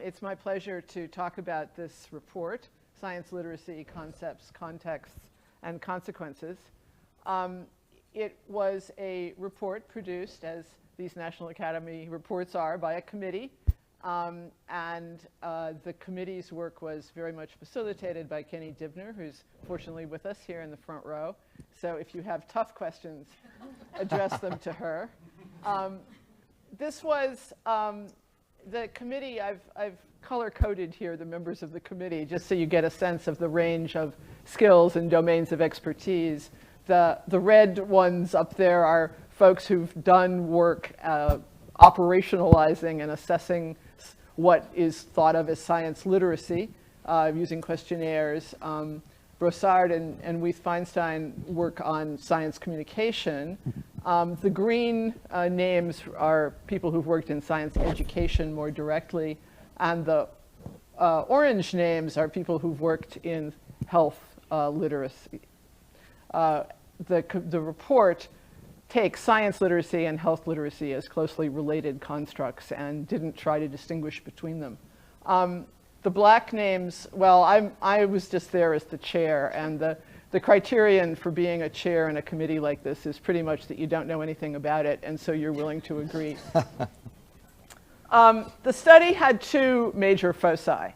It's my pleasure to talk about this report, Science Literacy, Concepts, Contexts, and Consequences. It was a report produced, as these National Academy reports are, by a committee. The committee's work was very much facilitated by Kenny Dibner, who's fortunately with us here in the front row. So if you have tough questions, address them to her. This was the committee. I've color-coded here the members of the committee just so you get a sense of the range of skills and domains of expertise. The red ones up there are folks who've done work operationalizing and assessing what is thought of as science literacy using questionnaires. Brossard and Weiss-Feinstein work on science communication. The green names are people who've worked in science education more directly, and the orange names are people who've worked in health literacy. The report takes science literacy and health literacy as closely related constructs and didn't try to distinguish between them. The black names, well, I was just there as the chair, and the criterion for being a chair in a committee like this is pretty much that you don't know anything about it, and so you're willing to agree. The study had two major foci.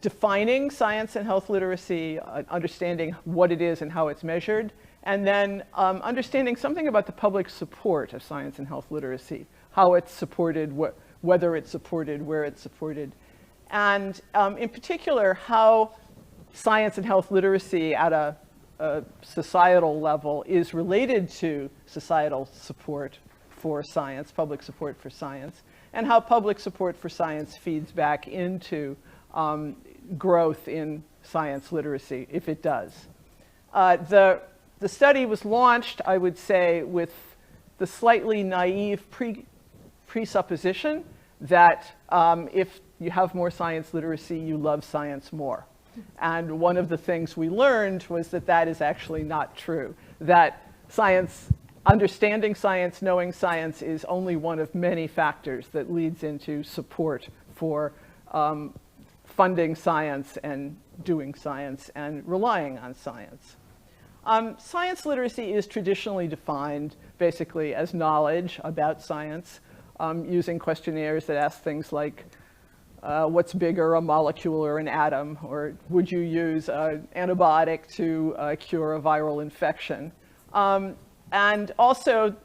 Defining science and health literacy, understanding what it is and how it's measured, and then understanding something about the public support of science and health literacy, how it's supported, whether it's supported, where it's supported, and in particular, how science and health literacy at a societal level is related to societal support for science, public support for science, and how public support for science feeds back into growth in science literacy, if it does. The study was launched, I would say, with the slightly naive presupposition that if you have more science literacy, you love science more. And one of the things we learned was that that is actually not true, that science, understanding science, knowing science is only one of many factors that leads into support for funding science and doing science and relying on science. Science literacy is traditionally defined basically as knowledge about science using questionnaires that ask things like, what's bigger, a molecule or an atom? Or would you use an antibiotic to cure a viral infection? And also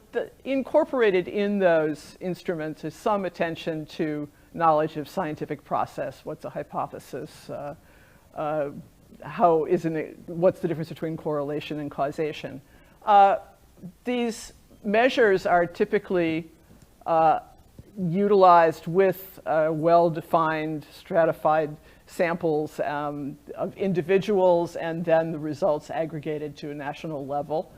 incorporated in those instruments is some attention to knowledge of scientific process. What's a hypothesis? What's the difference between correlation and causation? These measures are typically utilized with well-defined, stratified samples of individuals, and then the results aggregated to a national level.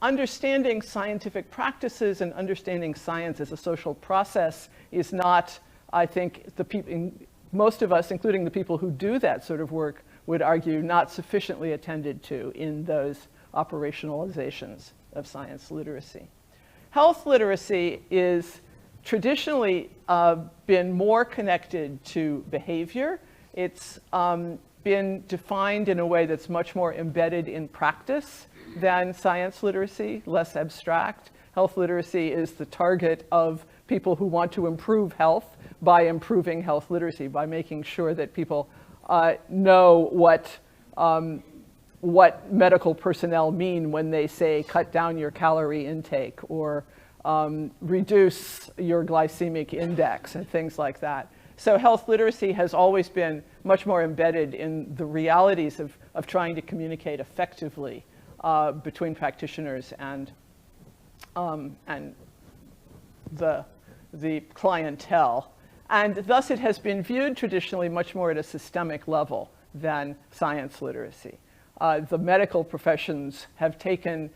Understanding scientific practices and understanding science as a social process is not, I think, most of us, including the people who do that sort of work, would argue not sufficiently attended to in those operationalizations of science literacy. Health literacy is traditionally been more connected to behavior. It's been defined in a way that's much more embedded in practice than science literacy, less abstract. Health literacy is the target of people who want to improve health by improving health literacy, by making sure that people know what medical personnel mean when they say cut down your calorie intake or reduce your glycemic index and things like that. So health literacy has always been much more embedded in the realities of trying to communicate effectively between practitioners and the clientele. And thus it has been viewed traditionally much more at a systemic level than science literacy. The medical professions have taken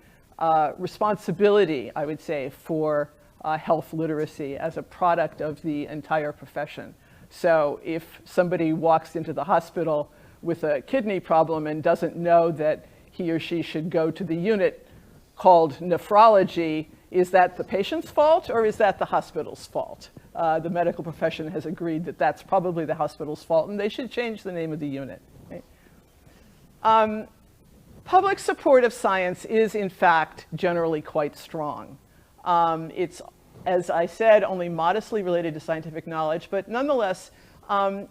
responsibility, I would say, for health literacy as a product of the entire profession. So if somebody walks into the hospital with a kidney problem and doesn't know that he or she should go to the unit called nephrology, is that the patient's fault or is that the hospital's fault? The medical profession has agreed that that's probably the hospital's fault, and they should change the name of the unit. Right? Public support of science is, in fact, generally quite strong. It's, as I said, only modestly related to scientific knowledge, but nonetheless,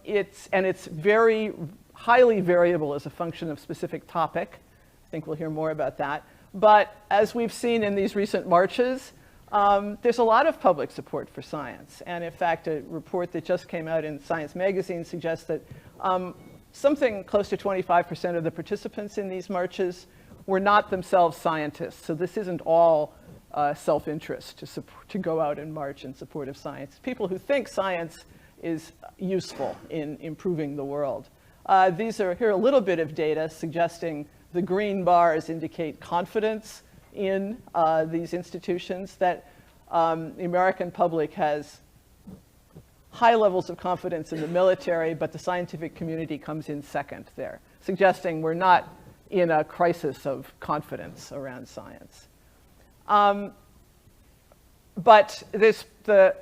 it's very highly variable as a function of specific topic. I think we'll hear more about that. But as we've seen in these recent marches, there's a lot of public support for science. And in fact, a report that just came out in Science magazine suggests that something close to 25% of the participants in these marches were not themselves scientists. So this isn't all self-interest to go out and march in support of science. People who think science is useful in improving the world. Here are a little bit of data suggesting the green bars indicate confidence in these institutions, that the American public has high levels of confidence in the military, but the scientific community comes in second there, suggesting we're not in a crisis of confidence around science. But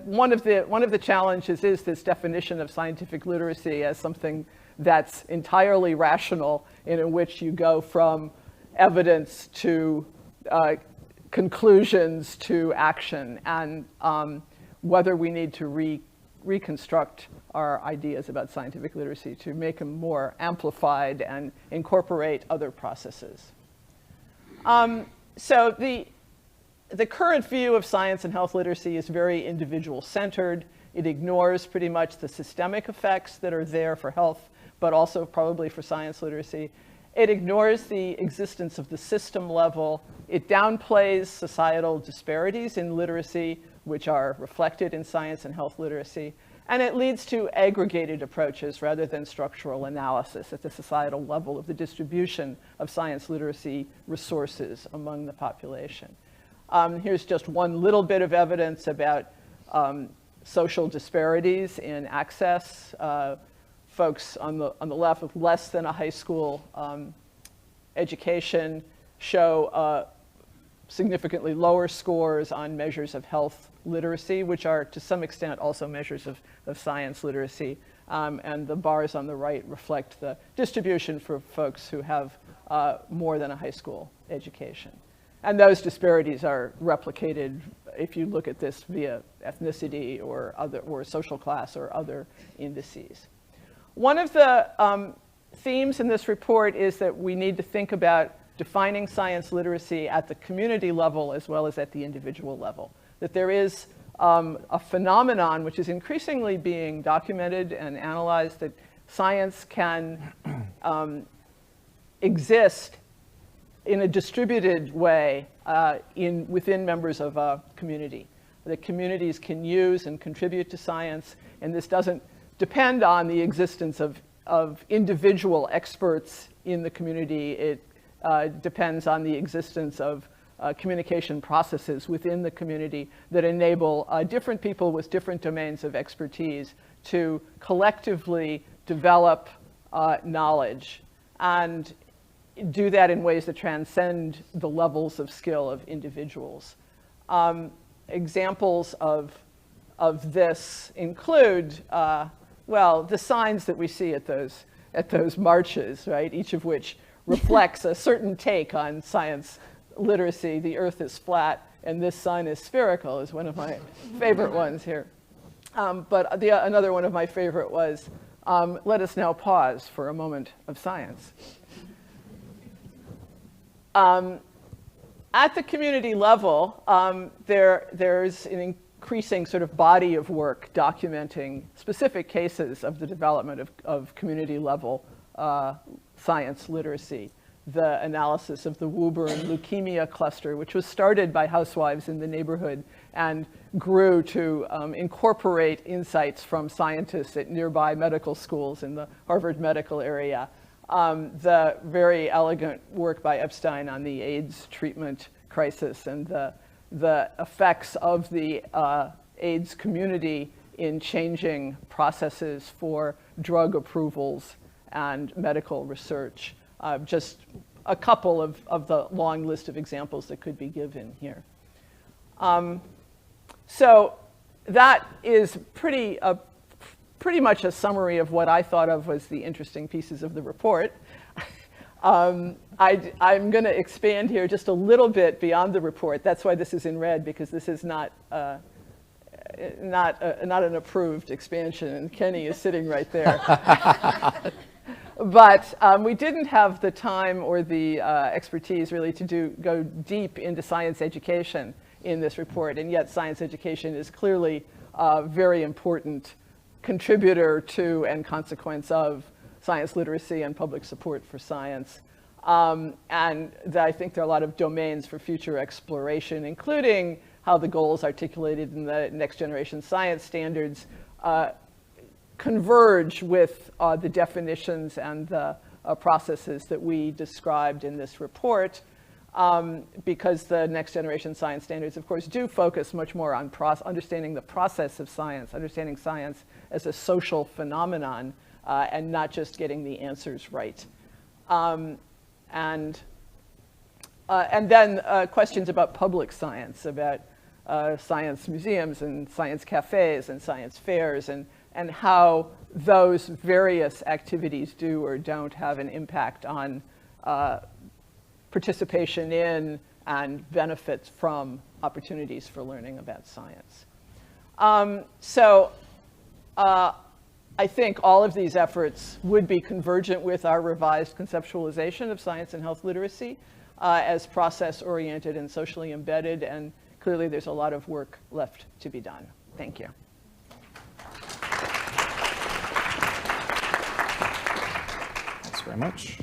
one of the challenges is this definition of scientific literacy as something that's entirely rational, in which you go from evidence to conclusions to action, and whether we need to reconstruct our ideas about scientific literacy to make them more amplified and incorporate other processes. So the current view of science and health literacy is very individual-centered. It ignores pretty much the systemic effects that are there for health, but also probably for science literacy. It ignores the existence of the system level. It downplays societal disparities in literacy, which are reflected in science and health literacy. And it leads to aggregated approaches rather than structural analysis at the societal level of the distribution of science literacy resources among the population. Here's just one little bit of evidence about social disparities in access. Folks on the left with less than a high school education show significantly lower scores on measures of health literacy, which are to some extent also measures of science literacy. And the bars on the right reflect the distribution for folks who have more than a high school education. And those disparities are replicated if you look at this via ethnicity or social class or other indices. One of the themes in this report is that we need to think about defining science literacy at the community level as well as at the individual level. That there is a phenomenon which is increasingly being documented and analyzed, that science can exist in a distributed way within members of a community. That communities can use and contribute to science, and this doesn't depend on the existence of individual experts in the community. It depends on the existence of communication processes within the community that enable different people with different domains of expertise to collectively develop knowledge and do that in ways that transcend the levels of skill of individuals. Examples of this include, well, the signs that we see at those marches, right? Each of which reflects a certain take on science literacy. The Earth is flat and this sun is spherical is one of my favorite ones here. But another one of my favorite was, let us now pause for a moment of science. At the community level, there's an increasing sort of body of work documenting specific cases of the development of community level science literacy. The analysis of the Woburn leukemia cluster, which was started by housewives in the neighborhood and grew to incorporate insights from scientists at nearby medical schools in the Harvard medical area. The very elegant work by Epstein on the AIDS treatment crisis and the effects of the AIDS community in changing processes for drug approvals and medical research. Just a couple of the long list of examples that could be given here. So that is pretty much a summary of what I thought of as the interesting pieces of the report. I'm going to expand here just a little bit beyond the report. That's why this is in red, because this is not an approved expansion, and Kenny is sitting right there. But we didn't have the time or the expertise really to go deep into science education in this report, and yet science education is clearly a very important contributor to and consequence of science literacy and public support for science. And I think there are a lot of domains for future exploration, including how the goals articulated in the next generation science standards converge with the definitions and the processes that we described in this report, because the next generation science standards, of course, do focus much more on understanding the process of science, understanding science as a social phenomenon, and not just getting the answers right. And then questions about public science, about science museums and science cafes and science fairs, and how those various activities do or don't have an impact on participation in and benefits from opportunities for learning about science. I think all of these efforts would be convergent with our revised conceptualization of science and health literacy as process-oriented and socially embedded, and clearly there's a lot of work left to be done. Thank you. Thanks very much.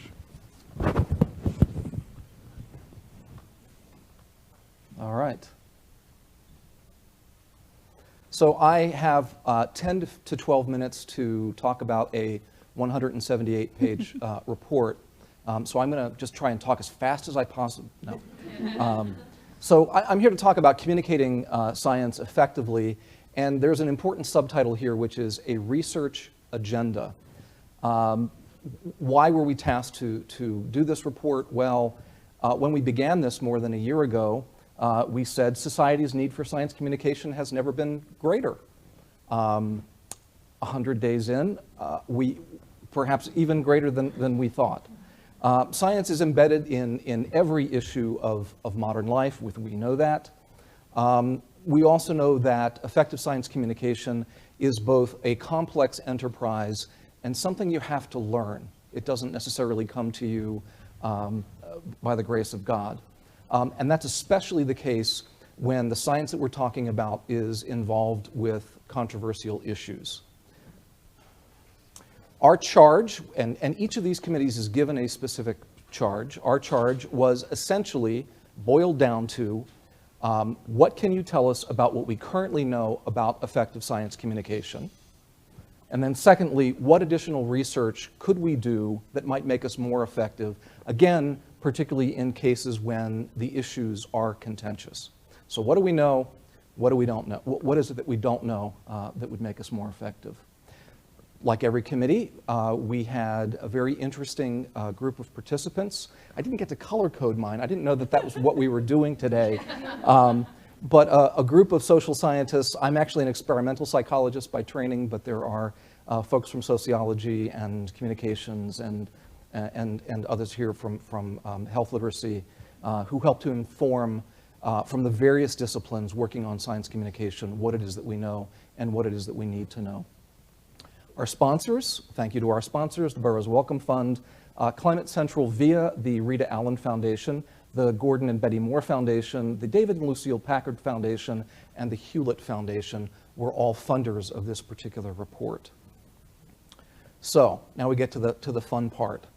All right. So I have 10 to 12 minutes to talk about a 178-page report. So I'm going to just try and talk as fast as I possibly. No. So I'm here to talk about communicating science effectively, and there's an important subtitle here, which is a research agenda. Why were we tasked to do this report? Well, when we began this more than a year ago, we said society's need for science communication has never been greater. 100 days in, we perhaps even greater than we thought. Science is embedded in every issue of modern life. We know that. We also know that effective science communication is both a complex enterprise and something you have to learn. It doesn't necessarily come to you by the grace of God. And that's especially the case when the science that we're talking about is involved with controversial issues. Our charge, and each of these committees is given a specific charge, our charge was essentially boiled down to what can you tell us about what we currently know about effective science communication? And then secondly, what additional research could we do that might make us more effective? Again, particularly in cases when the issues are contentious. So what do we know? What do we don't know? What is it that we don't know that would make us more effective? Like every committee, we had a very interesting group of participants. I didn't get to color code mine. I didn't know that that was what we were doing today. But a group of social scientists. I'm actually an experimental psychologist by training, but there are folks from sociology and communications and others here from health literacy who help to inform from the various disciplines working on science communication what it is that we know and what it is that we need to know. Our sponsors, thank you to our sponsors, the Borough's Welcome Fund, Climate Central via the Rita Allen Foundation, the Gordon and Betty Moore Foundation, the David and Lucille Packard Foundation, and the Hewlett Foundation were all funders of this particular report. So now we get to the fun part.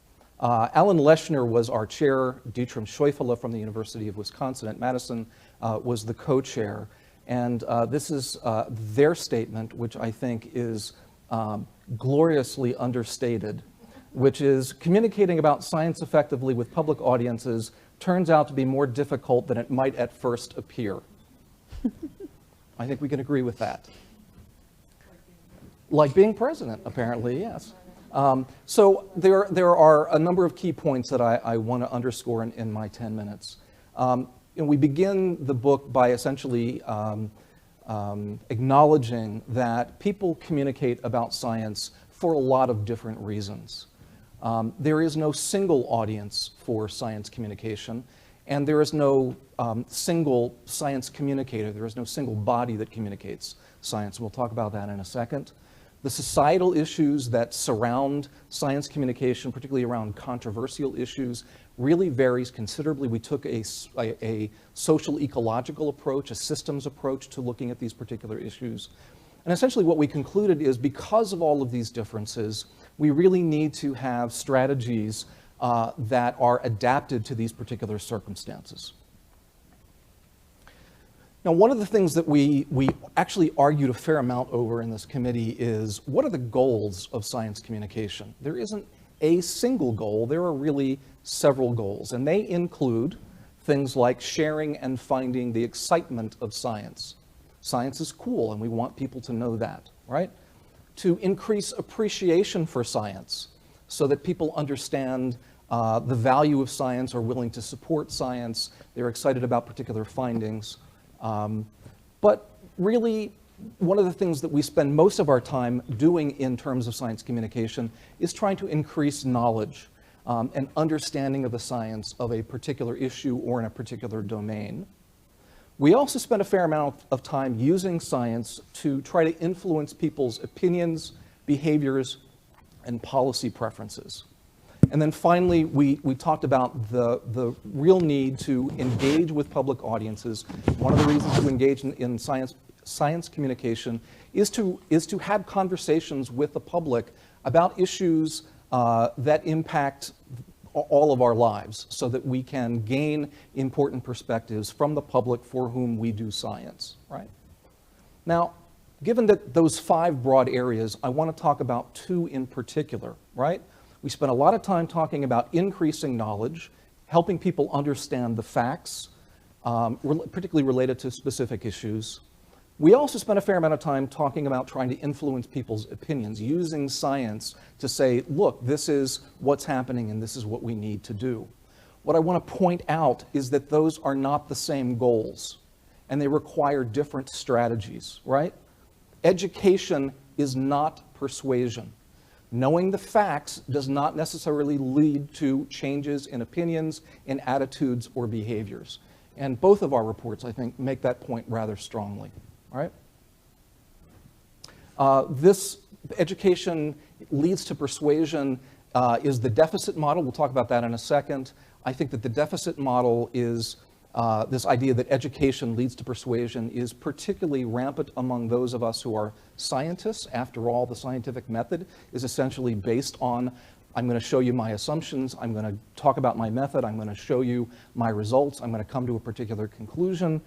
Alan Leshner was our chair. Dietram Scheufele from the University of Wisconsin at Madison was the co-chair. And this is their statement, which I think is gloriously understated, which is communicating about science effectively with public audiences turns out to be more difficult than it might at first appear. I think we can agree with that. Like being president, apparently, yes. So there are a number of key points that I want to underscore in my 10 minutes. we begin the book by essentially acknowledging that people communicate about science for a lot of different reasons. There is no single audience for science communication, and there is no single science communicator. There is no single body that communicates science. We'll talk about that in a second. The societal issues that surround science communication, particularly around controversial issues, really varies considerably. We took a social ecological approach, a systems approach to looking at these particular issues. And essentially what we concluded is because of all of these differences, we really need to have strategies that are adapted to these particular circumstances. Now, one of the things that we actually argued a fair amount over in this committee is what are the goals of science communication? There isn't a single goal, there are really several goals, and they include things like sharing and finding the excitement of science. Science is cool, and we want people to know that, right? To increase appreciation for science so that people understand the value of science, are willing to support science, they're excited about particular findings. But really, one of the things that we spend most of our time doing in terms of science communication is trying to increase knowledge and understanding of the science of a particular issue or in a particular domain. We also spend a fair amount of time using science to try to influence people's opinions, behaviors, and policy preferences. And then finally, we talked about the real need to engage with public audiences. One of the reasons to engage in science communication is to have conversations with the public about issues that impact all of our lives so that we can gain important perspectives from the public for whom we do science, right? Now, given that those 5 broad areas, I want to talk about 2 in particular, right? We spent a lot of time talking about increasing knowledge, helping people understand the facts, particularly related to specific issues. We also spent a fair amount of time talking about trying to influence people's opinions, using science to say, look, this is what's happening and this is what we need to do. What I want to point out is that those are not the same goals, and they require different strategies, right? Education is not persuasion. Knowing the facts does not necessarily lead to changes in opinions, in attitudes, or behaviors. And both of our reports, I think, make that point rather strongly. All right? This education leads to persuasion is the deficit model. We'll talk about that in a second. I think that the deficit model is this idea that education leads to persuasion is particularly rampant among those of us who are scientists. After all, the scientific method is essentially based on, I'm going to show you my assumptions, I'm going to talk about my method, I'm going to show you my results, I'm going to come to a particular conclusion.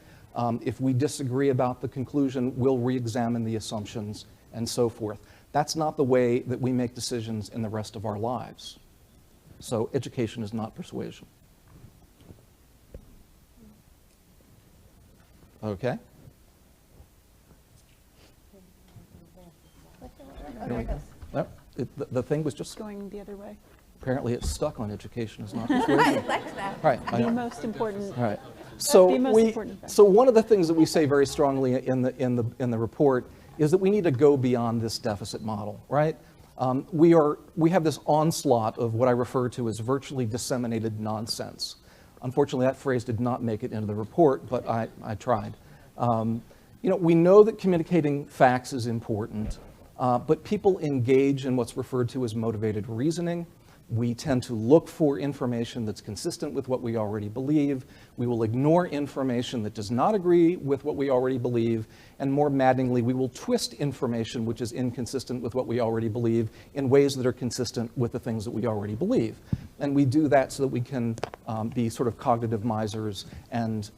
If we disagree about the conclusion, we'll re-examine the assumptions and so forth. That's not the way that we make decisions in the rest of our lives. So education is not persuasion. Okay? No, the thing was just going the other way. Apparently it's stuck on education is not persuasion. I liked that. Right. The most important. All right. So the most important fact. so one of the things that we say very strongly in the report is that we need to go beyond this deficit model, right? We have this onslaught of what I refer to as virtually disseminated nonsense. Unfortunately, that phrase did not make it into the report, but I tried. We know that communicating facts is important, but people engage in what's referred to as motivated reasoning. We tend to look for information that's consistent with what we already believe. We will ignore information that does not agree with what we already believe. And more maddeningly, we will twist information which is inconsistent with what we already believe in ways that are consistent with the things that we already believe. And we do that so that we can be sort of cognitive misers and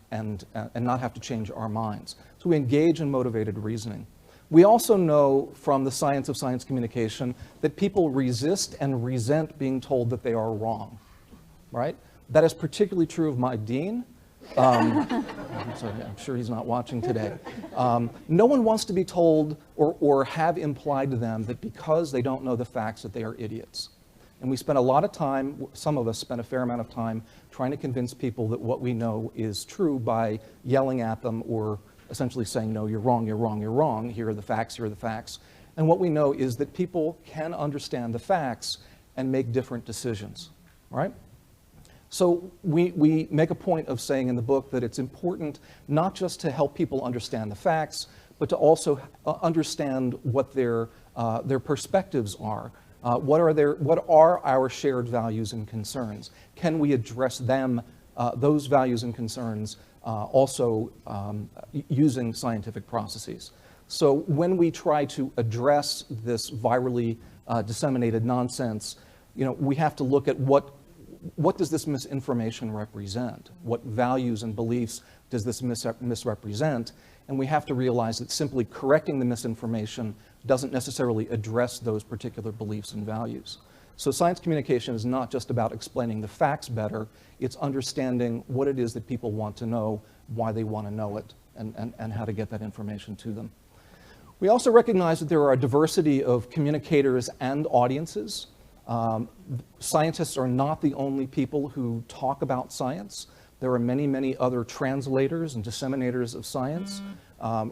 not have to change our minds. So we engage in motivated reasoning. We also know from the science of science communication that people resist and resent being told that they are wrong, right? That is particularly true of my dean. I'm sure he's not watching today. No one wants to be told or have implied to them that because they don't know the facts that they are idiots. And we spend a lot of time, some of us spend a fair amount of time, trying to convince people that what we know is true by yelling at them or essentially saying, no, you're wrong, you're wrong, you're wrong, here are the facts, here are the facts. And what we know is that people can understand the facts and make different decisions, right? So we make a point of saying in the book that it's important not just to help people understand the facts, but to also understand what their perspectives are. What are our shared values and concerns? Can we address them, those values and concerns, also using scientific processes? So when we try to address this virally disseminated nonsense, we have to look at what does this misinformation represent? What values and beliefs does this misrepresent? And we have to realize that simply correcting the misinformation doesn't necessarily address those particular beliefs and values. So science communication is not just about explaining the facts better, it's understanding what it is that people want to know, why they want to know it, and how to get that information to them. We also recognize that there are a diversity of communicators and audiences. Scientists are not the only people who talk about science. There are many, many other translators and disseminators of science,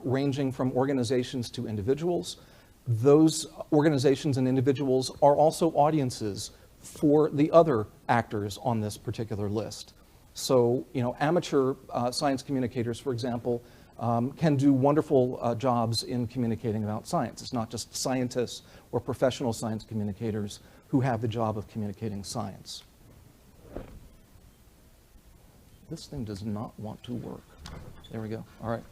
ranging from organizations to individuals. Those organizations and individuals are also audiences for the other actors on this particular list. So, amateur science communicators, for example, can do wonderful jobs in communicating about science. It's not just scientists or professional science communicators who have the job of communicating science. This thing does not want to work. There we go. All right.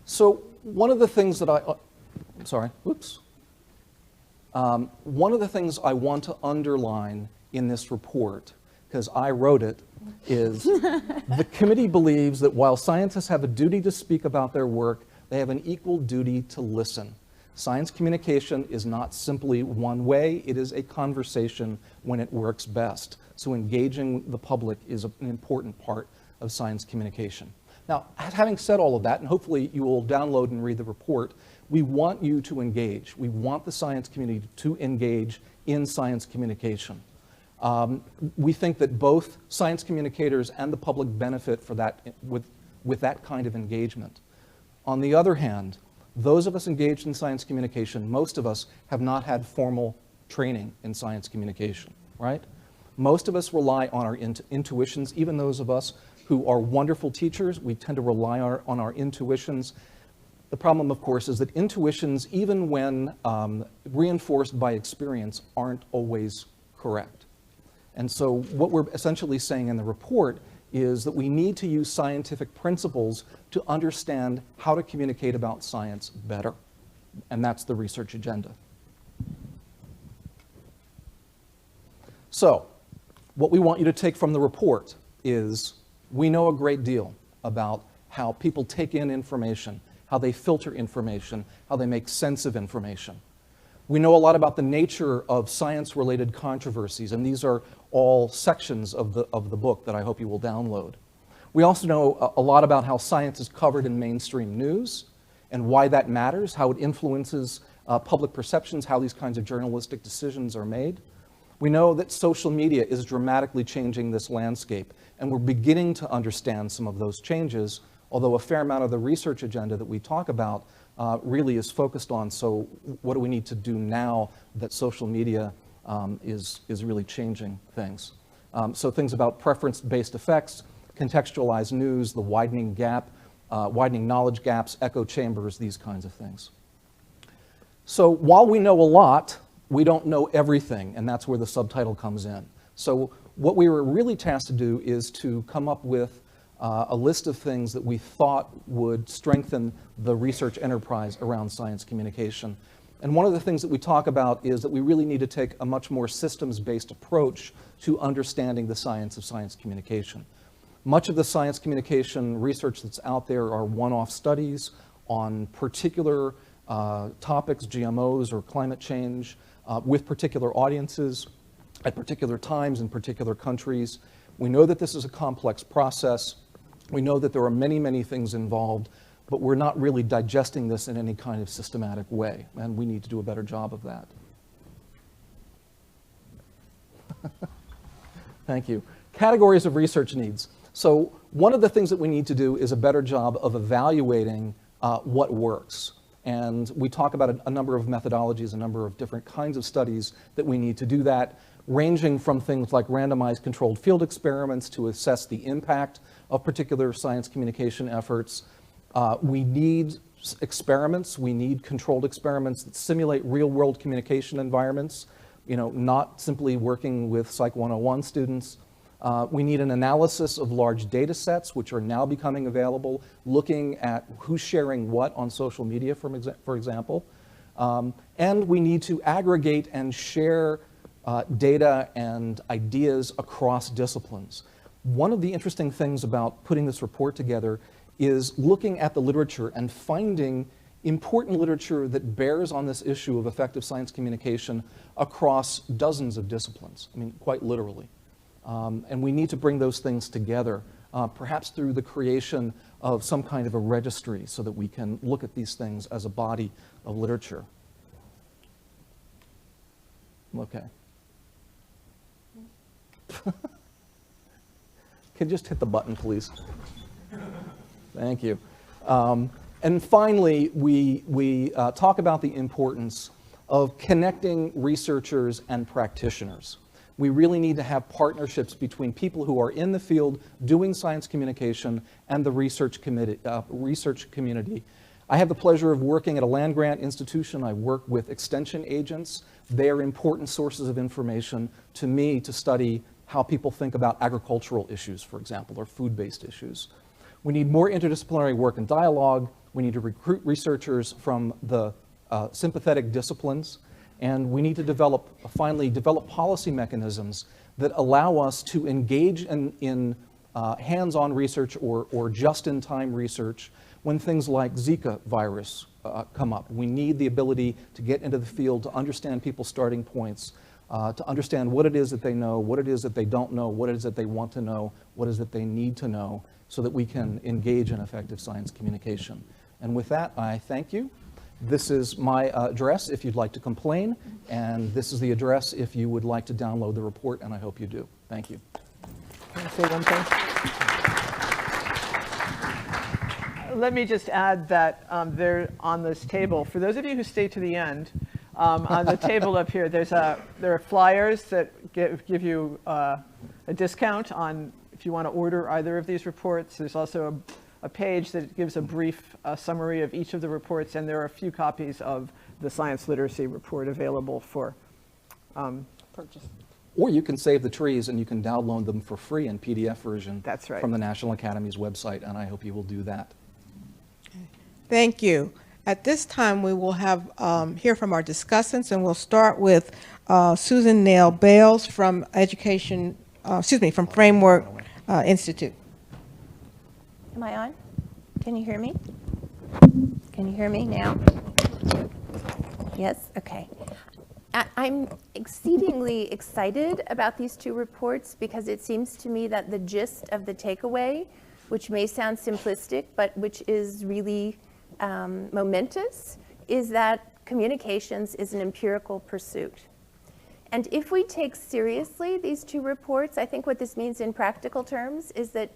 So one of the things that one of the things I want to underline in this report, because I wrote it, is the committee believes that while scientists have a duty to speak about their work, they have an equal duty to listen. Science communication is not simply one way, it is a conversation when it works best. So engaging the public is an important part of science communication. Now, having said all of that, and hopefully you will download and read the report, we want you to engage. We want the science community to engage in science communication. We think that both science communicators and the public benefit for that, with that kind of engagement. On the other hand, those of us engaged in science communication, most of us have not had formal training in science communication, right? Most of us rely on our intuitions. Even those of us who are wonderful teachers, we tend to rely on our intuitions. The problem, of course, is that intuitions, even when reinforced by experience, aren't always correct. And so what we're essentially saying in the report is that we need to use scientific principles to understand how to communicate about science better. And that's the research agenda. So, what we want you to take from the report is we know a great deal about how people take in information, how they filter information, how they make sense of information. We know a lot about the nature of science-related controversies, and these are all sections of the book that I hope you will download. We also know a lot about how science is covered in mainstream news and why that matters, how it influences public perceptions, how these kinds of journalistic decisions are made. We know that social media is dramatically changing this landscape, and we're beginning to understand some of those changes, although a fair amount of the research agenda that we talk about really is focused on, so what do we need to do now that social media is really changing things. So things about preference-based effects, contextualized news, the widening gap, widening knowledge gaps, echo chambers, these kinds of things. So while we know a lot, we don't know everything, and that's where the subtitle comes in. So what we were really tasked to do is to come up with a list of things that we thought would strengthen the research enterprise around science communication. And one of the things that we talk about is that we really need to take a much more systems-based approach to understanding the science of science communication. Much of the science communication research that's out there are one-off studies on particular topics, GMOs or climate change, with particular audiences, at particular times in particular countries. We know that this is a complex process. We know that there are many, many things involved, but we're not really digesting this in any kind of systematic way, and we need to do a better job of that. Thank you. Categories of research needs. So one of the things that we need to do is a better job of evaluating what works. And we talk about a number of methodologies, a number of different kinds of studies that we need to do that, ranging from things like randomized controlled field experiments to assess the impact of particular science communication efforts. We need experiments, we need controlled experiments that simulate real-world communication environments, not simply working with Psych 101 students. We need an analysis of large data sets, which are now becoming available, looking at who's sharing what on social media, for example. And we need to aggregate and share data and ideas across disciplines. One of the interesting things about putting this report together is looking at the literature and finding important literature that bears on this issue of effective science communication across dozens of disciplines, I mean, quite literally. And we need to bring those things together, perhaps through the creation of some kind of a registry so that we can look at these things as a body of literature. Okay. Can you just hit the button, please? Thank you. And finally, we talk about the importance of connecting researchers and practitioners. We really need to have partnerships between people who are in the field doing science communication and the research community. I have the pleasure of working at a land-grant institution. I work with extension agents. They are important sources of information to me to study how people think about agricultural issues, for example, or food-based issues. We need more interdisciplinary work and dialogue. We need to recruit researchers from the sympathetic disciplines. And we need to finally develop policy mechanisms that allow us to engage in hands-on research or just-in-time research when things like Zika virus come up. We need the ability to get into the field, to understand people's starting points, to understand what it is that they know, what it is that they don't know, what it is that they want to know, what it is that they need to know, so that we can engage in effective science communication. And with that, I thank you. This is my address if you'd like to complain, and this is the address if you would like to download the report, and I hope you do. Thank you. Can I say one thing? Let me just add that there on this table, for those of you who stay to the end, on the table up here, there are flyers that give you a discount on if you want to order either of these reports. There's also a page that gives a brief summary of each of the reports, and there are a few copies of the science literacy report available for purchase. Or you can save the trees and you can download them for free in PDF version. That's right. From the National Academies website, and I hope you will do that. Thank you. At this time, we will have hear from our discussants, and we'll start with Susan Nall Bales from from Framework Institute. Am I on? Can you hear me? Can you hear me now? Yes? Okay. I'm exceedingly excited about these two reports because it seems to me that the gist of the takeaway, which may sound simplistic, but which is really momentous, is that communications is an empirical pursuit. And if we take seriously these two reports, I think what this means in practical terms is that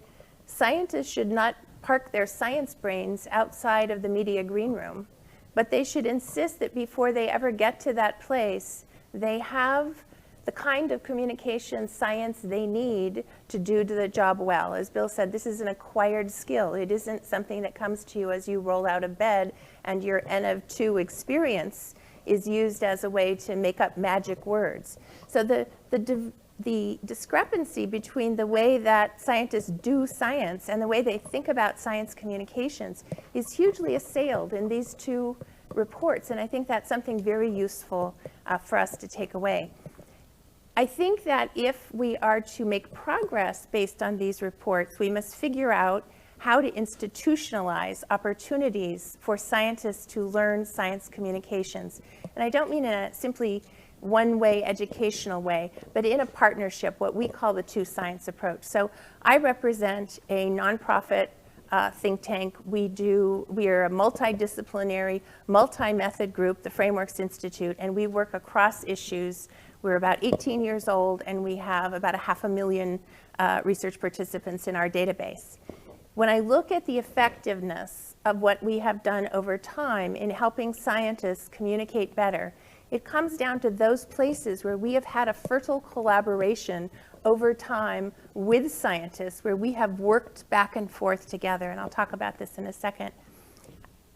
scientists should not park their science brains outside of the media green room, but they should insist that before they ever get to that place, they have the kind of communication science they need to do the job well. As Bill said, this is an acquired skill. It isn't something that comes to you as you roll out of bed and your N of 2 experience is used as a way to make up magic words. So the discrepancy between the way that scientists do science and the way they think about science communications is hugely assailed in these two reports, and I think that's something very useful for us to take away. I think that if we are to make progress based on these reports, we must figure out how to institutionalize opportunities for scientists to learn science communications. And I don't mean in a simply one-way educational way, but in a partnership, what we call the two science approach. So I represent a nonprofit think tank. We are a multidisciplinary, multi-method group, the Frameworks Institute, and we work across issues We're about 18 years old, and we have about 500,000 research participants in our database. When I look at the effectiveness of what we have done over time in helping scientists communicate better, it comes down to those places where we have had a fertile collaboration over time with scientists, where we have worked back and forth together, and I'll talk about this in a second.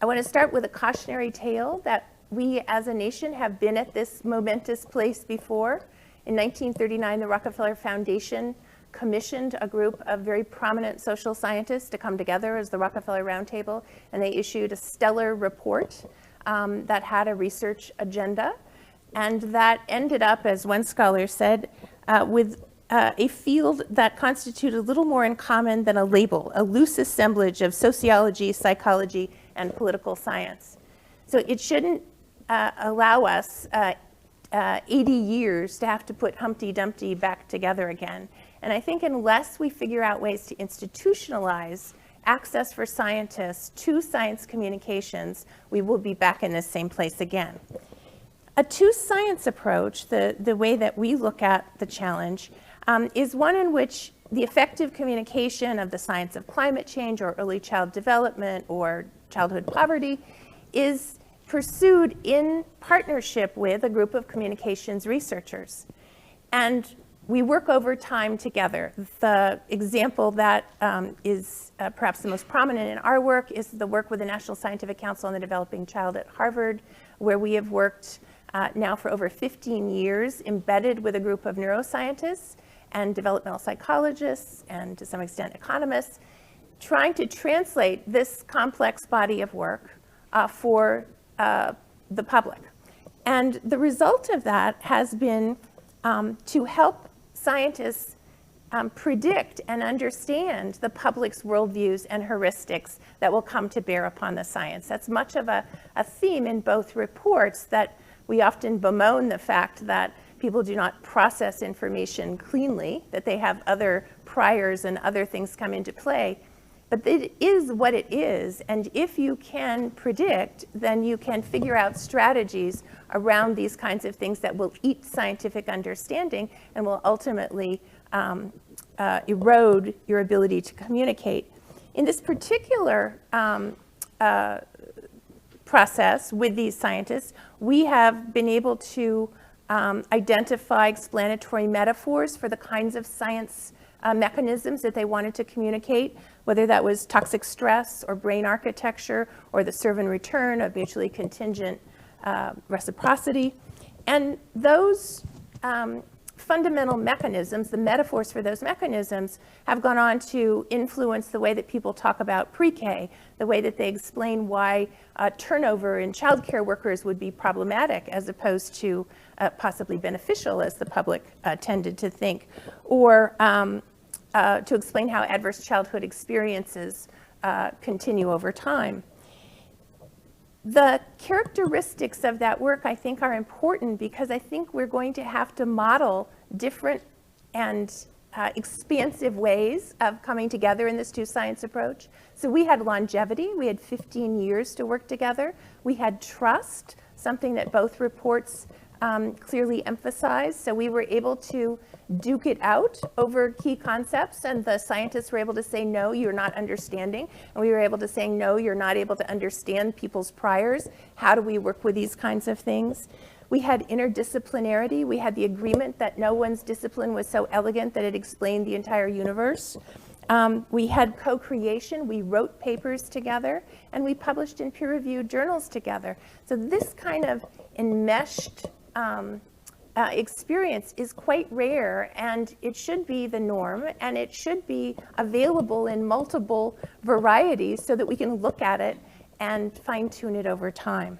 I want to start with a cautionary tale that we as a nation have been at this momentous place before. In 1939, the Rockefeller Foundation commissioned a group of very prominent social scientists to come together as the Rockefeller Roundtable, and they issued a stellar report that had a research agenda, and that ended up, as one scholar said, with a field that constituted a little more in common than a label, a loose assemblage of sociology, psychology, and political science. So it shouldn't allow us 80 years to have to put Humpty Dumpty back together again. And I think unless we figure out ways to institutionalize access for scientists to science communications, we will be back in this same place again. A two-science approach, the way that we look at the challenge, is one in which the effective communication of the science of climate change or early child development or childhood poverty is pursued in partnership with a group of communications researchers. And we work over time together. The example that is perhaps the most prominent in our work is the work with the National Scientific Council on the Developing Child at Harvard, where we have worked now for over 15 years, embedded with a group of neuroscientists and developmental psychologists and to some extent economists, trying to translate this complex body of work for the public. And the result of that has been to help scientists predict and understand the public's worldviews and heuristics that will come to bear upon the science. That's much of a theme in both reports, that we often bemoan the fact that people do not process information cleanly, that they have other priors and other things come into play. But it is what it is, and if you can predict, then you can figure out strategies around these kinds of things that will eat scientific understanding and will ultimately erode your ability to communicate. In this particular process with these scientists, we have been able to identify explanatory metaphors for the kinds of science mechanisms that they wanted to communicate, whether that was toxic stress or brain architecture or the serve and return of mutually contingent reciprocity. And those fundamental mechanisms, the metaphors for those mechanisms, have gone on to influence the way that people talk about pre-K, the way that they explain why turnover in childcare workers would be problematic as opposed to possibly beneficial, as the public tended to think, or to explain how adverse childhood experiences continue over time. The characteristics of that work, I think, are important because I think we're going to have to model different and expansive ways of coming together in this two-science approach. So we had longevity. We had 15 years to work together. We had trust, something that both reports clearly emphasized. So we were able to duke it out over key concepts, and the scientists were able to say, no, you're not understanding. And we were able to say, no, you're not able to understand people's priors. How do we work with these kinds of things? We had interdisciplinarity. We had the agreement that no one's discipline was so elegant that it explained the entire universe. We had co-creation. We wrote papers together, and we published in peer-reviewed journals together. So this kind of enmeshed experience is quite rare, and it should be the norm, and it should be available in multiple varieties so that we can look at it and fine-tune it over time.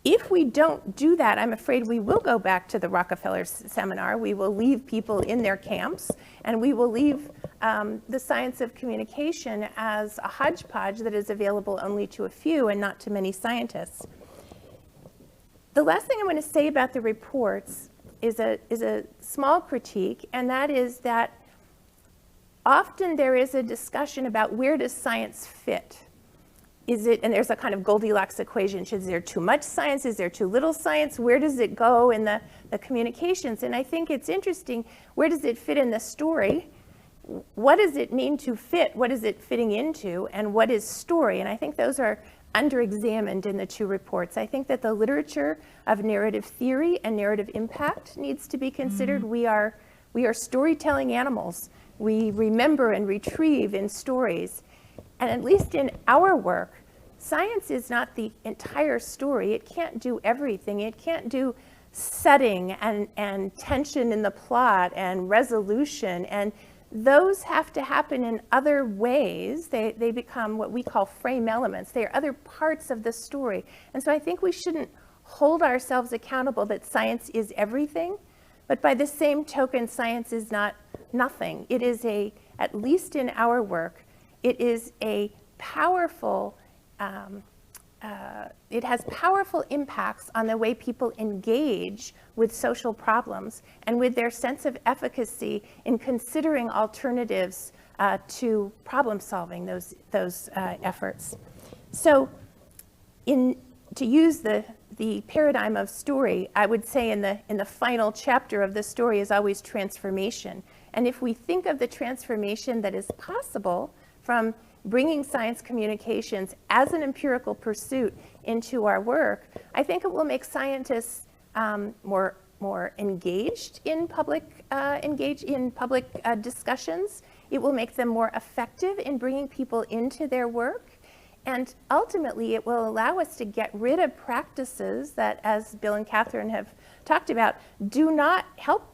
If we don't do that, I'm afraid we will go back to the Rockefeller seminar. We will leave people in their camps, and we will leave the science of communication as a hodgepodge that is available only to a few and not to many scientists. The last thing I want to say about the reports is a small critique, and that is that often there is a discussion about where does science fit. is it, and there's a kind of Goldilocks equation, is there too much science, is there too little science, where does it go in the communications? And I think it's interesting, where does it fit in the story? What does it mean to fit? What is it fitting into? And what is story? And I think those are under-examined in the two reports. I think that the literature of narrative theory and narrative impact needs to be considered. We are storytelling animals. We remember and retrieve in stories. And at least in our work, science is not the entire story. It can't do everything. It can't do setting and tension in the plot and resolution. And those have to happen in other ways. They become what we call frame elements. They are other parts of the story. And so I think we shouldn't hold ourselves accountable that science is everything. But by the same token, science is not nothing. It is at least in our work, it is a powerful, it has powerful impacts on the way people engage with social problems and with their sense of efficacy in considering alternatives to problem solving those efforts. So to use the paradigm of story, I would say in the final chapter of the story is always transformation. And if we think of the transformation that is possible from bringing science communications as an empirical pursuit into our work, I think it will make scientists more engaged in public discussions. It will make them more effective in bringing people into their work. And ultimately, it will allow us to get rid of practices that, as Bill and Catherine have talked about, do not help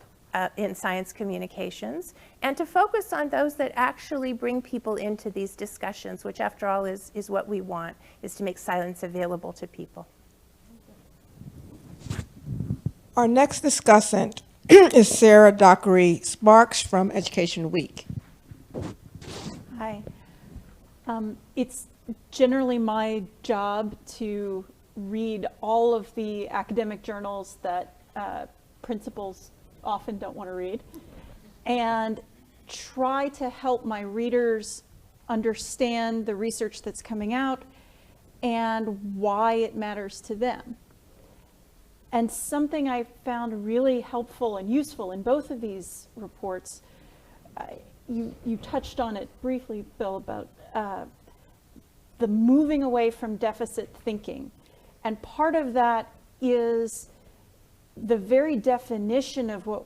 in science communications, and to focus on those that actually bring people into these discussions, which after all is what we want, is to make science available to people. Our next discussant is Sarah Dockery Sparks from Education Week. Hi. It's generally my job to read all of the academic journals that principals often don't want to read, and try to help my readers understand the research that's coming out and why it matters to them. And something I found really helpful and useful in both of these reports, you touched on it briefly, Bill, about the moving away from deficit thinking. And part of that is the very definition of what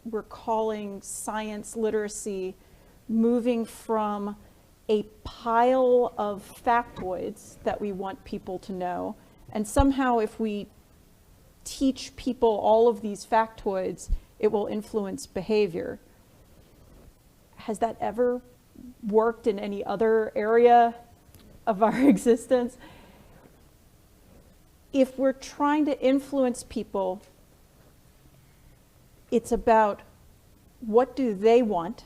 we're calling science literacy, moving from a pile of factoids that we want people to know, and somehow if we teach people all of these factoids, it will influence behavior. Has that ever worked in any other area of our existence? If we're trying to influence people, it's about what do they want?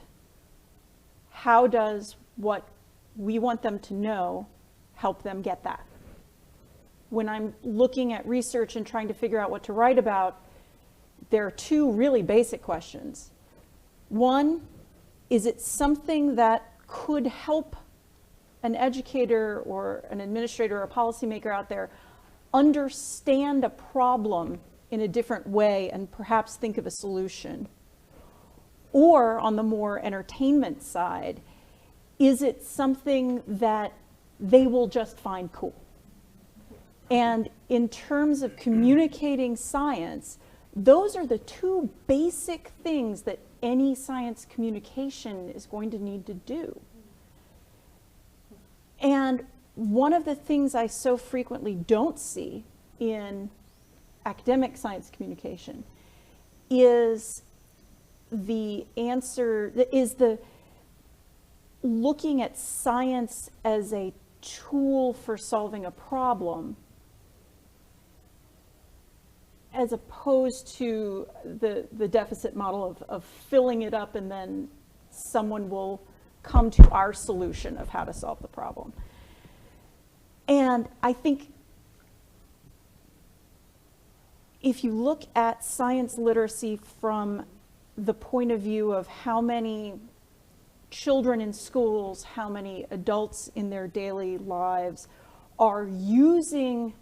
How does what we want them to know help them get that? When I'm looking at research and trying to figure out what to write about, there are two really basic questions. One, is it something that could help an educator or an administrator or a policymaker out there understand a problem in a different way and perhaps think of a solution? Or on the more entertainment side, is it something that they will just find cool? And in terms of communicating science, those are the two basic things that any science communication is going to need to do. And one of the things I so frequently don't see in academic science communication is the looking at science as a tool for solving a problem, as opposed to the deficit model of filling it up and then someone will come to our solution of how to solve the problem. And I think if you look at science literacy from the point of view of how many children in schools, how many adults in their daily lives are using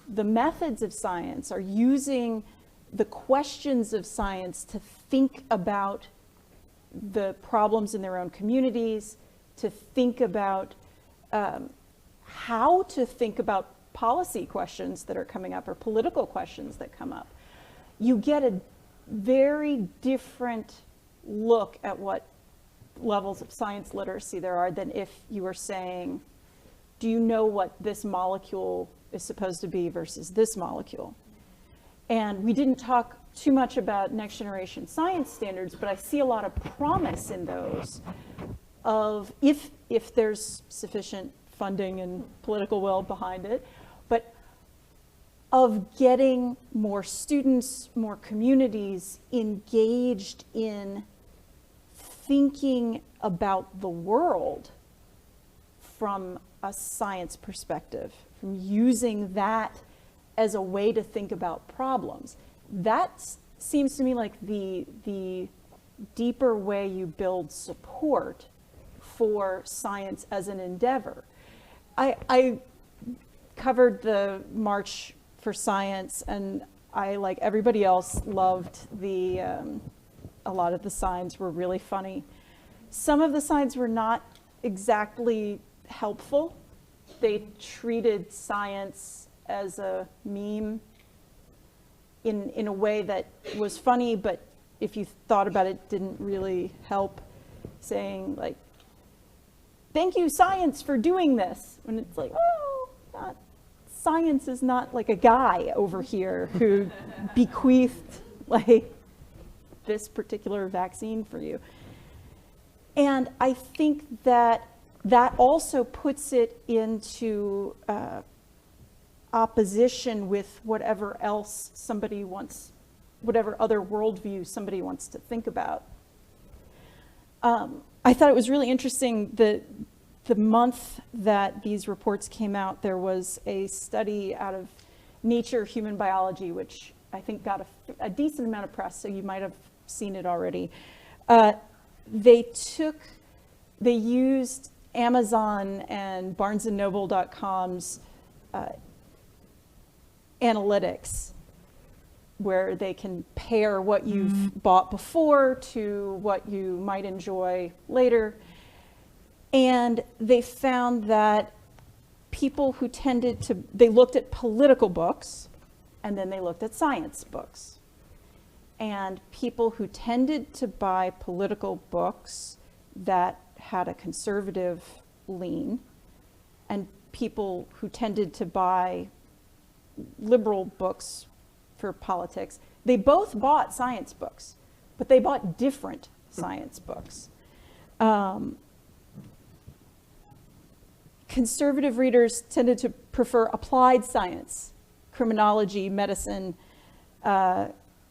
the methods of science, are using the questions of science to think about the problems in their own communities, to think about how to think about policy questions that are coming up or political questions that come up. You get a very different look at what levels of science literacy there are than if you were saying, do you know what this molecule is supposed to be versus this molecule? And we didn't talk too much about next generation science standards, but I see a lot of promise in those of if there's sufficient funding and political will behind it, but of getting more students, more communities engaged in thinking about the world from a science perspective, from using that as a way to think about problems. That seems to me like the deeper way you build support for science as an endeavor. I covered the March for Science, and I, like everybody else, loved a lot of the signs were really funny. Some of the signs were not exactly helpful. They treated science as a meme in a way that was funny, but if you thought about it, didn't really help, saying like, thank you, science, for doing this. And it's like, oh, science is not like a guy over here who bequeathed like this particular vaccine for you. And I think that also puts it into opposition with whatever else somebody wants, whatever other worldview somebody wants to think about. I thought it was really interesting that the month that these reports came out, there was a study out of Nature Human Biology, which I think got a decent amount of press, so you might have seen it already. They used Amazon and BarnesandNoble.com's analytics, where they can pair what you've bought before to what you might enjoy later. And they found that people who they looked at political books, and then they looked at science books. And people who tended to buy political books that had a conservative lean, and people who tended to buy liberal books for politics, they both bought science books, but they bought different science books. Conservative readers tended to prefer applied science, criminology, medicine,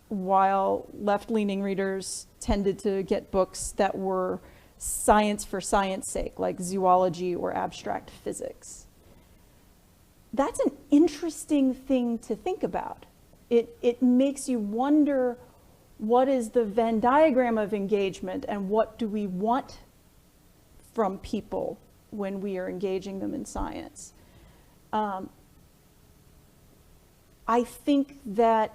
while left-leaning readers tended to get books that were science for science sake, like zoology or abstract physics. That's an interesting thing to think about. It makes you wonder, what is the Venn diagram of engagement, and what do we want from people when we are engaging them in science? I think that,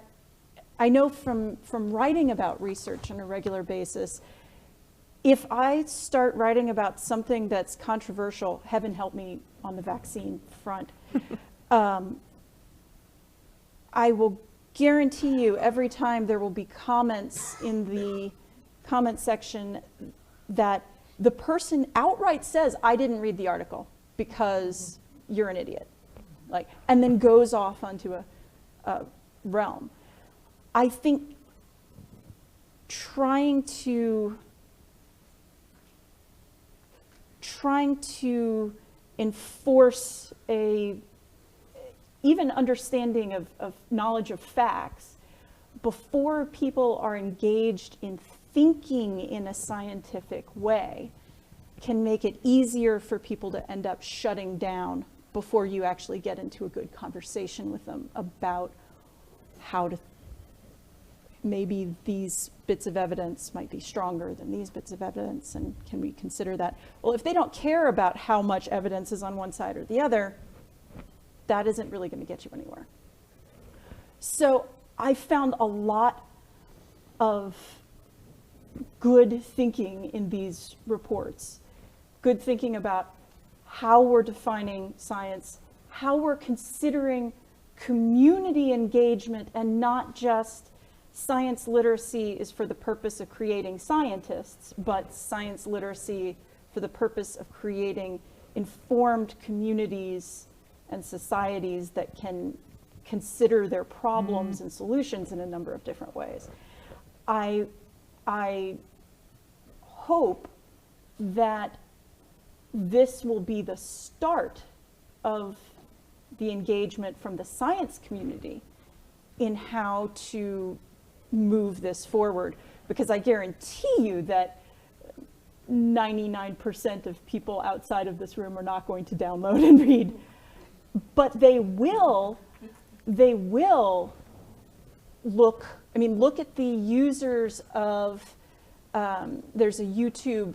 I know from writing about research on a regular basis, if I start writing about something that's controversial, heaven help me on the vaccine front, I will guarantee you every time there will be comments in the comment section that the person outright says, I didn't read the article because you're an idiot, and then goes off onto a realm. I think trying to enforce even understanding of knowledge of facts before people are engaged in thinking in a scientific way can make it easier for people to end up shutting down before you actually get into a good conversation with them about how to, maybe these bits of evidence might be stronger than these bits of evidence, and can we consider that? Well, if they don't care about how much evidence is on one side or the other, that isn't really going to get you anywhere. So I found a lot of good thinking in these reports. Good thinking about how we're defining science, how we're considering community engagement, and not just science literacy is for the purpose of creating scientists, but science literacy for the purpose of creating informed communities and societies that can consider their problems and solutions in a number of different ways. I hope that this will be the start of the engagement from the science community in how to move this forward, because I guarantee you that 99% of people outside of this room are not going to download and read, but they will look, I mean, look at the users of, there's a YouTube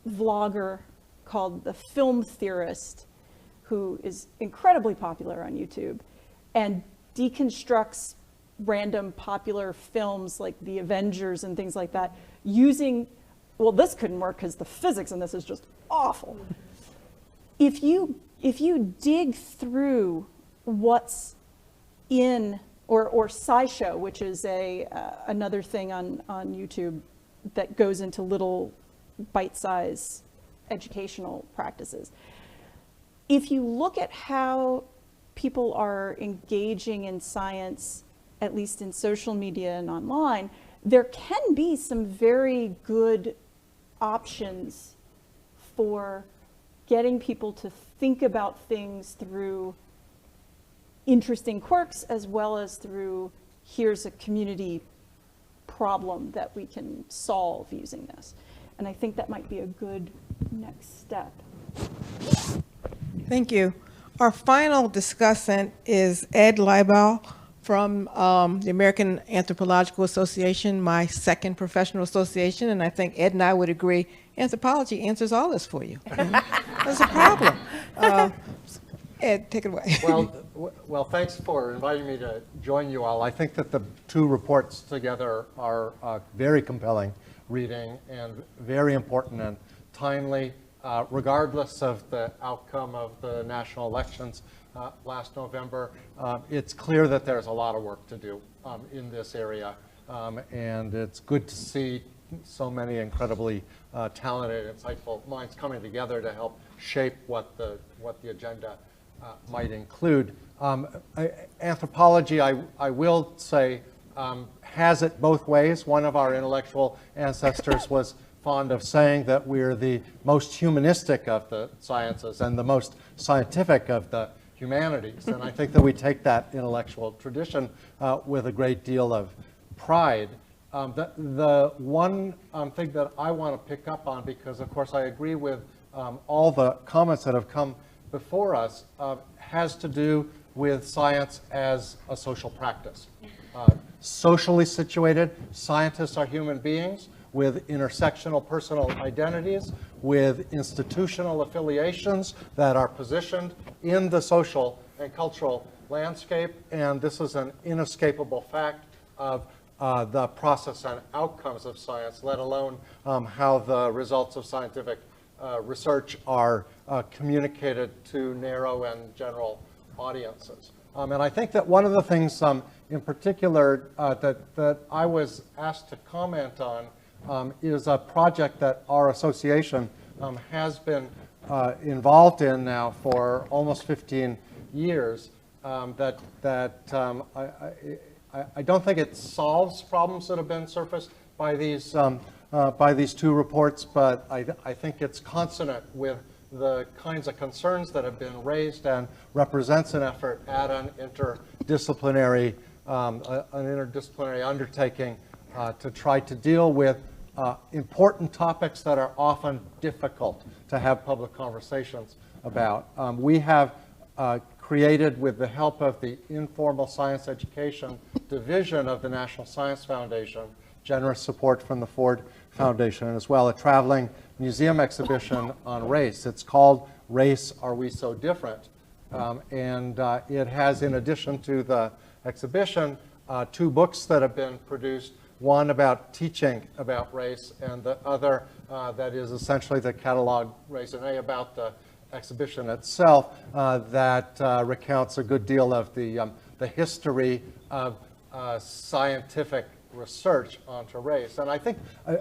vlogger called The Film Theorist, who is incredibly popular on YouTube and deconstructs random popular films like The Avengers and things like that using, well, this couldn't work because the physics in this is just awful. If you dig through what's in, or SciShow, which is another thing on YouTube that goes into little bite-sized educational practices. If you look at how people are engaging in science, at least in social media and online, there can be some very good options for getting people to think about things through interesting quirks, as well as through, here's a community problem that we can solve using this. And I think that might be a good next step. Thank you. Our final discussant is Ed Liebow from the American Anthropological Association, my second professional association, and I think Ed and I would agree anthropology answers all this for you. That's a problem. Ed, take it away. Well, thanks for inviting me to join you all. I think that the two reports together are very compelling reading and very important and timely, regardless of the outcome of the national elections last November. It's clear that there's a lot of work to do in this area, and it's good to see so many incredibly talented, insightful minds coming together to help shape what the agenda might include. Anthropology, I will say, has it both ways. One of our intellectual ancestors was fond of saying that we're the most humanistic of the sciences and the most scientific of the humanities. And I think that we take that intellectual tradition with a great deal of pride. The one thing that I want to pick up on, because of course I agree with all the comments that have come before us, has to do with science as a social practice. Socially situated, scientists are human beings with intersectional personal identities, with institutional affiliations that are positioned in the social and cultural landscape, and this is an inescapable fact of the process and outcomes of science, let alone how the results of scientific research are communicated to narrow and general audiences. And I think that one of the things in particular that I was asked to comment on is a project that our association has been involved in now for almost 15 years. I don't think it solves problems that have been surfaced by these two reports, but I think it's consonant with the kinds of concerns that have been raised and represents an effort at an interdisciplinary undertaking to try to deal with important topics that are often difficult to have public conversations about. We have created, with the help of the Informal Science Education Division of the National Science Foundation, generous support from the Ford Foundation, and as well a traveling museum exhibition on race. It's called Race, Are We So Different? And it has, in addition to the exhibition, 2 books that have been produced, one about teaching about race, and the other that is essentially the catalog raisonné about the exhibition itself that recounts a good deal of the history of scientific research onto race. And I think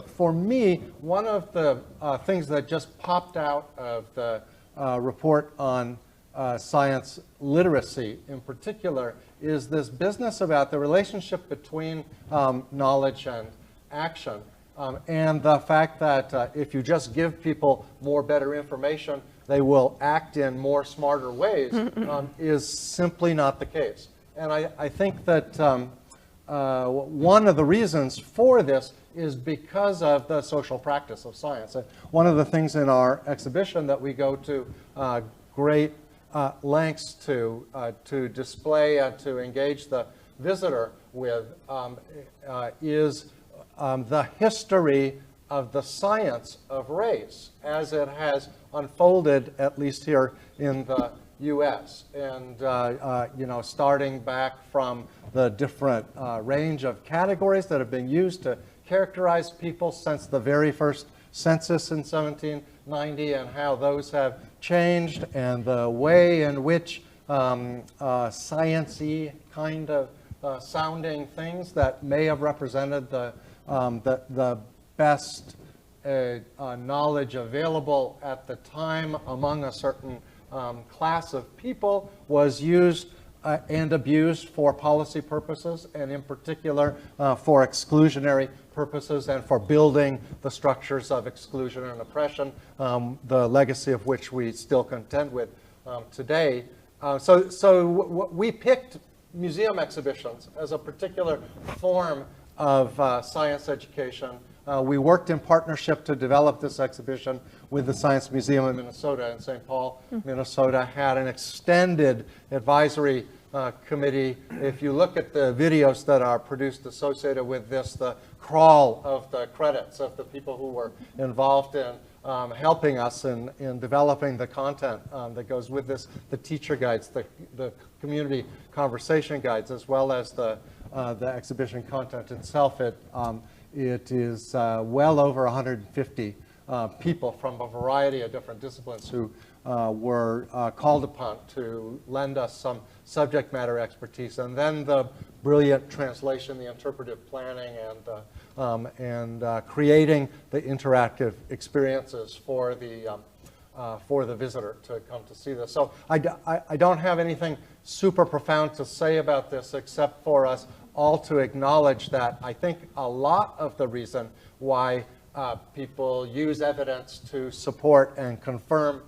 for me, one of the things that just popped out of the report on science literacy in particular is this business about the relationship between knowledge and action. And the fact that if you just give people more better information, they will act in more smarter ways is simply not the case. And I think that one of the reasons for this is because of the social practice of science. One of the things in our exhibition that we go to great lengths to display and to engage the visitor with is the history of the science of race as it has unfolded, at least here in the U.S. And you know, starting back from the different range of categories that have been used to characterize people since the very first census in 1790, and how those have changed, and the way in which science-y kind of sounding things that may have represented the best knowledge available at the time among a certain class of people was used and abused for policy purposes, and in particular for exclusionary purposes and for building the structures of exclusion and oppression, the legacy of which we still contend with today. So we picked museum exhibitions as a particular form of science education. We worked in partnership to develop this exhibition with the Science Museum of Minnesota in St. Paul, Minnesota, had an extended advisory committee. If you look at the videos that are produced associated with this, the crawl of the credits of the people who were involved in helping us in developing the content that goes with this, the teacher guides, the community conversation guides, as well as the exhibition content itself. It is well over 150 people from a variety of different disciplines who were called upon to lend us some subject matter expertise, and then the brilliant translation, the interpretive planning, and creating the interactive experiences for the visitor to come to see this. So I don't have anything super profound to say about this, except for us all to acknowledge that I think a lot of the reason why people use evidence to support and confirm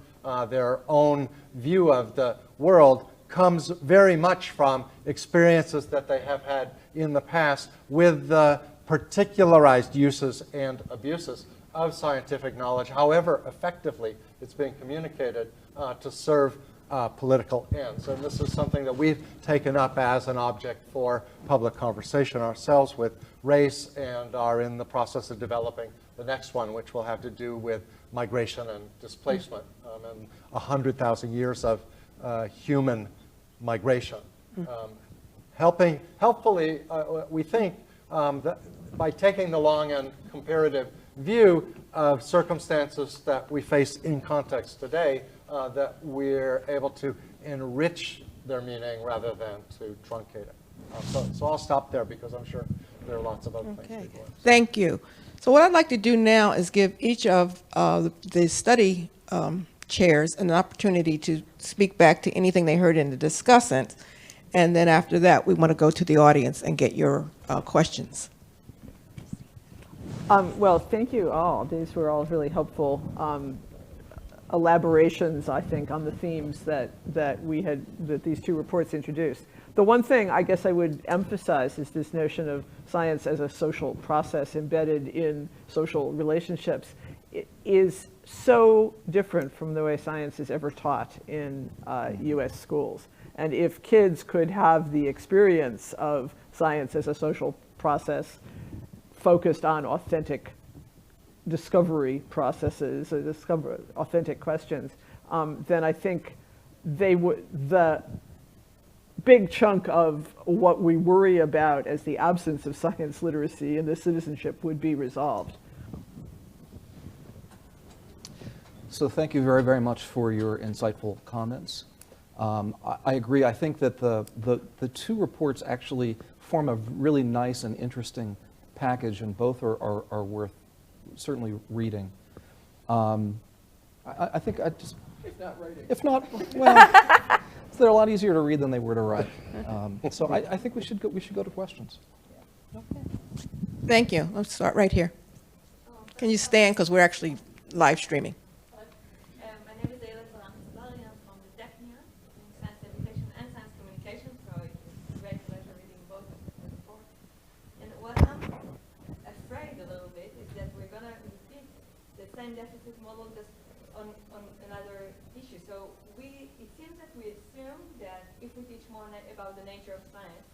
their own view of the world comes very much from experiences that they have had in the past with the particularized uses and abuses of scientific knowledge, however effectively it's being communicated to serve political ends. And this is something that we've taken up as an object for public conversation ourselves with race, and are in the process of developing the next one, which will have to do with migration and displacement, and 100,000 years of human migration. Helpfully, we think that by taking the long and comparative view of circumstances that we face in context today, that we're able to enrich their meaning rather than to truncate it. So I'll stop there because I'm sure there are lots of other things. Thank you. So what I'd like to do now is give each of the study chairs an opportunity to speak back to anything they heard in the discussants. And then after that, we want to go to the audience and get your questions. Well, thank you all. These were all really helpful elaborations, I think, on the themes that these two reports introduced. The one thing I guess I would emphasize is this notion of science as a social process embedded in social relationships. It is so different from the way science is ever taught in U.S. schools. And if kids could have the experience of science as a social process focused on authentic discovery processes, or authentic questions, then I think the big chunk of what we worry about as the absence of science literacy in the citizenship would be resolved. So thank you very, very much for your insightful comments. I agree. I think that the two reports actually form a really nice and interesting package, and both are worth certainly reading. I think I just... If not writing. If not, well, they're a lot easier to read than they were to write. So I think we should go to questions. Thank you. Let's start right here. Can you stand, because we're actually live streaming. My name is Ladson-Billings. I'm from the Dockery in science education and science communication, so it's a great pleasure reading both of the reports. And what I'm afraid a little bit is that we're going to repeat the same deficit model just on another issue. So it seems that we assume that if we teach more about the nature of science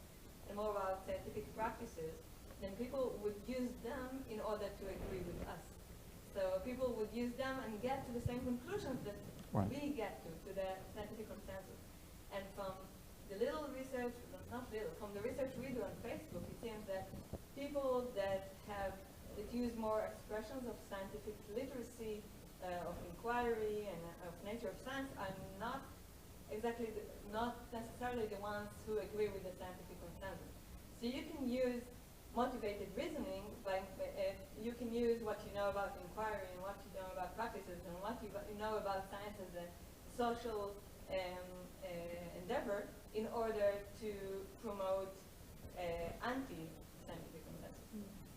and more about scientific practices, then people would use them in order to agree with us. So people would use them and get to the same conclusions that we get to the scientific consensus. And from the little research, not little, from the research we do on Facebook, it seems that people that use more expressions of scientific literacy, of inquiry, and of nature of science are not necessarily the ones who agree with the scientific consensus. So you can use motivated reasoning, you can use what you know about inquiry and what you know about practices and what you know about science as a social endeavor in order to promote anti-scientific consensus.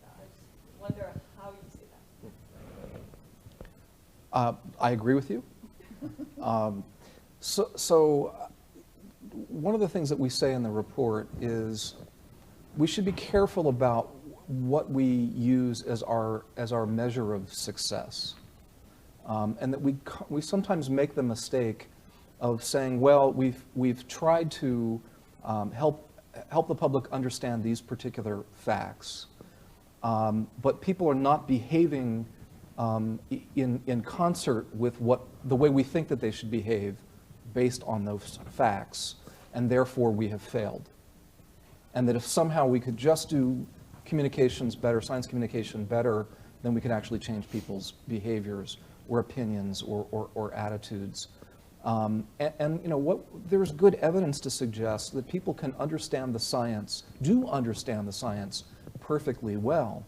I just wonder how you see that. I agree with you. So one of the things that we say in the report is we should be careful about what we use as our measure of success, and that we sometimes make the mistake of saying, well, we've tried to help the public understand these particular facts, but people are not behaving in concert with the way we think that they should behave based on those facts, and therefore we have failed. And that if somehow we could just do communications better, science communication better, then we could actually change people's behaviors or opinions or attitudes. And you know, there's good evidence to suggest that people can understand the science, do understand the science perfectly well,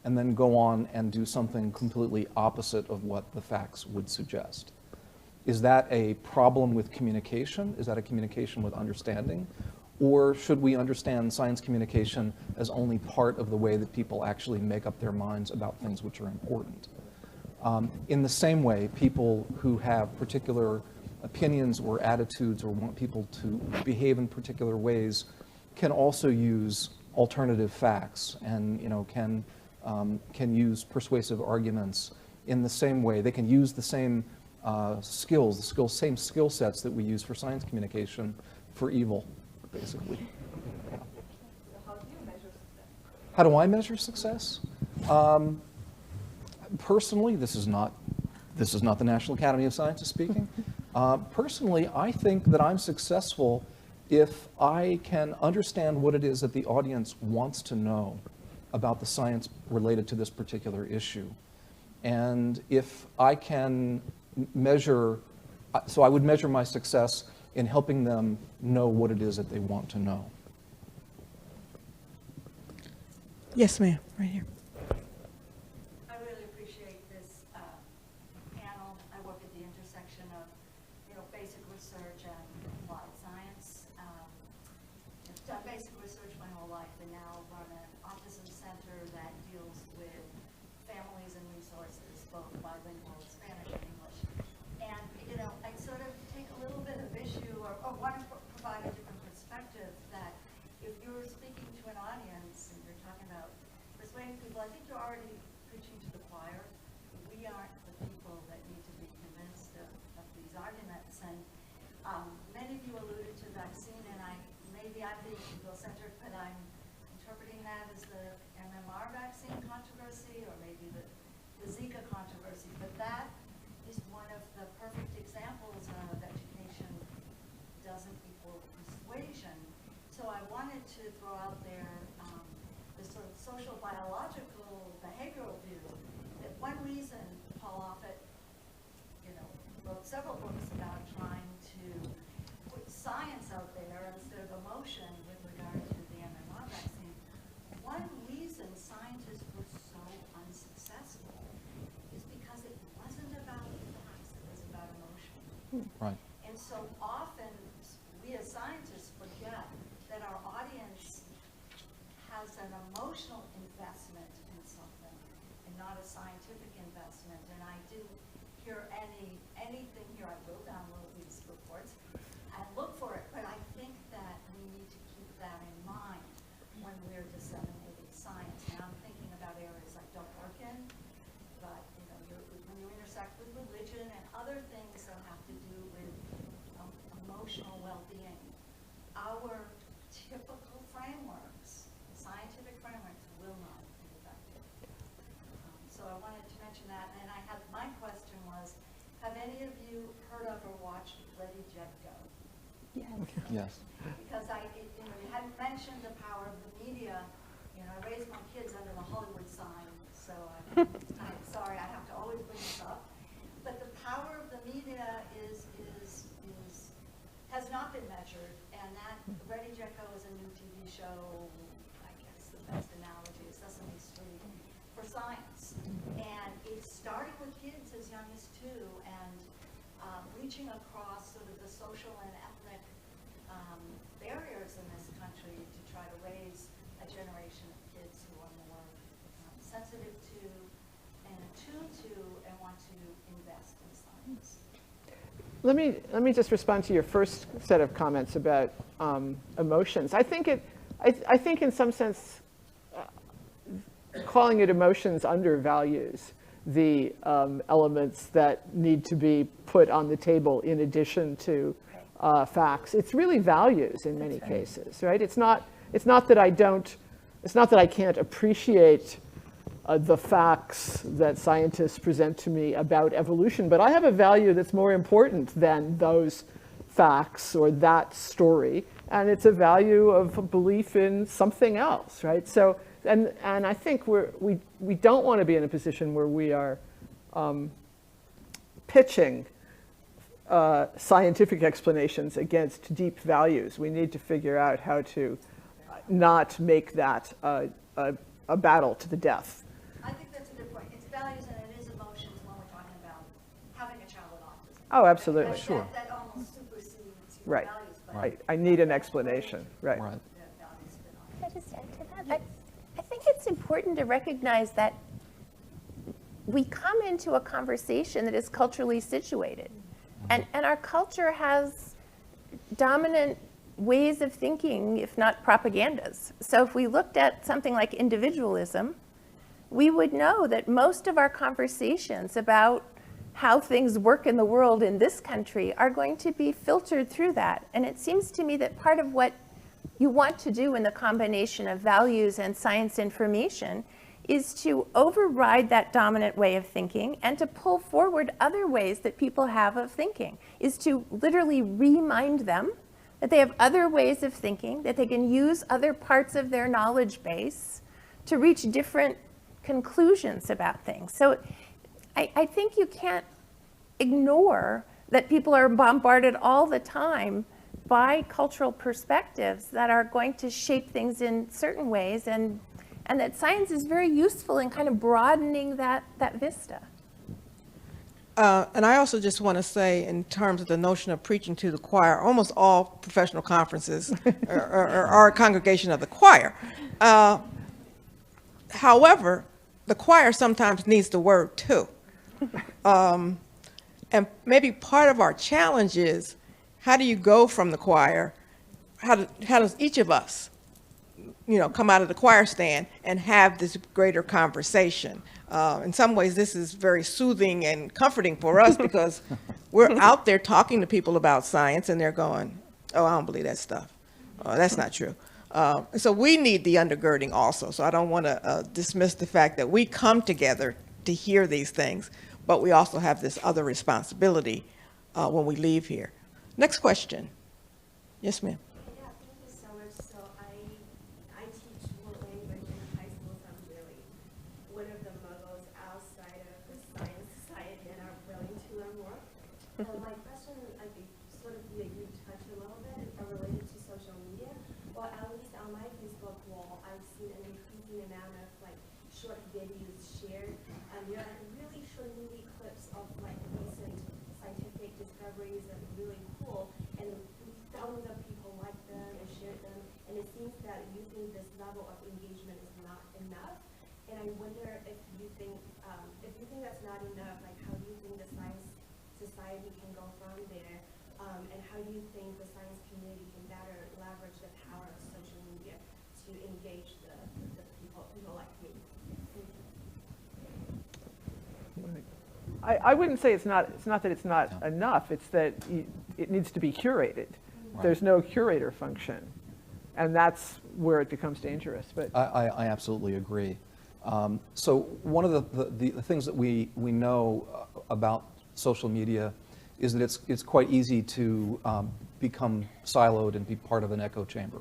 and then go on and do something completely opposite of what the facts would suggest. Is that a problem with communication? Is that a communication with understanding? Or should we understand science communication as only part of the way that people actually make up their minds about things which are important? In the same way, people who have particular opinions or attitudes or want people to behave in particular ways can also use alternative facts and, you know, can use persuasive arguments in the same way. They can use the same same skill sets that we use for science communication for evil, basically. So how do you measure success? How do I measure success? Personally, this is not the National Academy of Sciences speaking. Personally, I think that I'm successful if I can understand what it is that the audience wants to know about the science related to this particular issue. And if I can measure, so I would measure my success in helping them know what it is that they want to know. Yes, ma'am, right here. I really appreciate this panel. I work at the intersection of, basic research and applied science. I've done basic research my whole life, and now run an autism center that deals with families and resources, both bilingual, Spanish and English. And I sort of take a little bit of issue, or want to provide a different perspective, that if you're speaking to an audience and you're talking about persuading people, I think you're already preaching to the choir. We aren't the people that need to be convinced of these arguments. And many of you alluded to vaccine, and maybe I'm being ego-centered, but I'm interpreting that as the MMR vaccine controversy, or maybe the Zika controversy. But that is one of the perfect examples of education doesn't equal persuasion. So I wanted to throw out there this sort of social biological behavioral view that one reason Paul Offit, wrote several books about trying to put science out there instead of emotion with regard to the MMR vaccine. One reason scientists were so unsuccessful is because it wasn't about facts, it was about emotion. Right. And so often, we as scientists forget that our audience has an emotional investment in something and not a scientific investment. And I didn't hear anything here. I will download these reports and look for it, but I think that we need to keep that in mind when we're disseminating science. Now I'm thinking about areas I don't work in, but when you intersect with religion and other things that have to do with emotional well-being, our typical frameworks, scientific frameworks, will not be effective. So I wanted to mention that, and my question was, have any of you heard of or watched Ready, Jet, Go? Yes. Yes. Because you hadn't mentioned the power of the media. I raised my kids under the Hollywood sign, so I'm sorry I have to always bring this up. But the power of the media has not been measured, and that Ready, Jet, Go is a new TV show. I guess the best analogy is Sesame Street for science, and it's starting with kids as young as 2, and reaching across sort of the social and ethnic barriers in this country to try to raise a generation of kids who are more sensitive to and attuned to and want to invest in science. Let me just respond to your first set of comments about emotions. I think in some sense, calling it emotions undervalues the elements that need to be put on the table in addition to facts. It's really values in many cases, right? It's not that I can't appreciate the facts that scientists present to me about evolution, but I have a value that's more important than those facts or that story, and it's a value of belief in something else, right? So, and I think we don't want to be in a position where we are pitching scientific explanations against deep values. We need to figure out how to not make that a battle to the death. I think that's a good point. It's values and it is emotions when we're talking about having a child with autism. Oh, absolutely. Sure. That almost supersedes your Right. values. But I need an explanation, right? Right. the values fit on. Can I just add to that? I think it's important to recognize that we come into a conversation that is culturally situated. And our culture has dominant ways of thinking, if not propagandas. So if we looked at something like individualism, we would know that most of our conversations about how things work in the world in this country are going to be filtered through that. And it seems to me that part of what you want to do in the combination of values and science information is to override that dominant way of thinking and to pull forward other ways that people have of thinking, is to literally remind them that they have other ways of thinking, that they can use other parts of their knowledge base to reach different conclusions about things. So I think you can't ignore that people are bombarded all the time by cultural perspectives that are going to shape things in certain ways, and that science is very useful in kind of broadening that vista. And I also just want to say, in terms of the notion of preaching to the choir, almost all professional conferences are a congregation of the choir. However, the choir sometimes needs the word too. And maybe part of our challenge is, how do you go from the choir? How does each of us, come out of the choir stand and have this greater conversation? In some ways, this is very soothing and comforting for us because we're out there talking to people about science and they're going, oh, I don't believe that stuff. Oh, that's not true. So we need the undergirding also. So I don't want to dismiss the fact that we come together to hear these things, but we also have this other responsibility when we leave here. Next question. Yes, ma'am. Yeah, thank you so much. So I teach world language in high school, so I'm really one of the muggles outside of the science society and are willing to learn more. My question, I think, sort of you touched a little bit, are related to social media. Well, at least on my Facebook wall, I've seen an increasing amount of like short videos shared. They're like really short movie clips of like recent scientific discoveries that are really cool, and thousands of people like them and share them. And it seems that you think this level of engagement is not enough. And I wonder if you think that's not enough, like how do you think the science society can go from there? And how do you think the science community can better leverage the power of social media to engage the people like me? I wouldn't say it's not that it's not enough, it's that it needs to be curated. Right. There's no curator function, and that's where it becomes dangerous. But I absolutely agree. So one of the things that we know about social media is that it's quite easy to become siloed and be part of an echo chamber.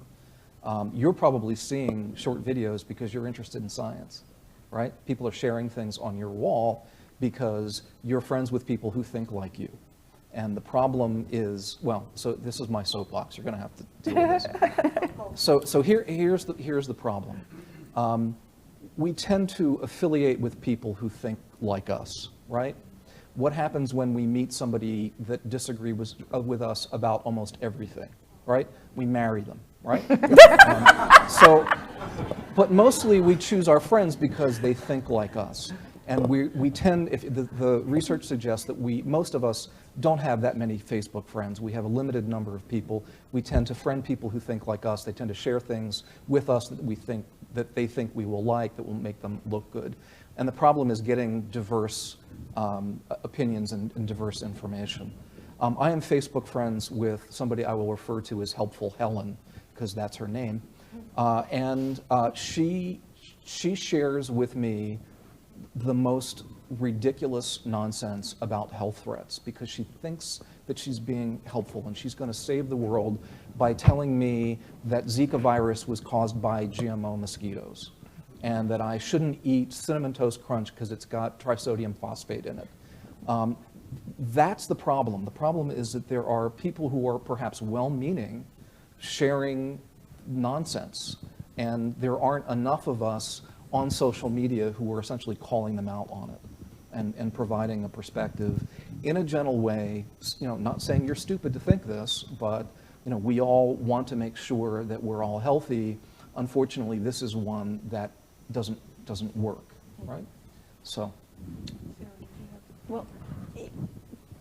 You're probably seeing short videos because you're interested in science, right? People are sharing things on your wall because you're friends with people who think like you. And the problem is, well, so this is my soapbox. You're going to have to deal with this. So here's the problem. We tend to affiliate with people who think like us, right? What happens when we meet somebody that disagrees with us about almost everything, right? We marry them, right? But mostly we choose our friends because they think like us. And we tend, if the research suggests that most of us don't have that many Facebook friends. We have a limited number of people. We tend to friend people who think like us. They tend to share things with us that they think we will like, that will make them look good. And the problem is getting diverse opinions and diverse information. I am Facebook friends with somebody I will refer to as Helpful Helen, because that's her name. And she shares with me the most ridiculous nonsense about health threats because she thinks that she's being helpful and she's going to save the world by telling me that Zika virus was caused by GMO mosquitoes and that I shouldn't eat Cinnamon Toast Crunch because it's got trisodium phosphate in it. That's the problem. The problem is that there are people who are perhaps well-meaning sharing nonsense, and there aren't enough of us on social media who are essentially calling them out on it and providing a perspective in a gentle way, not saying you're stupid to think this, but we all want to make sure that we're all healthy. Unfortunately, this is one that doesn't work, right? So. Well,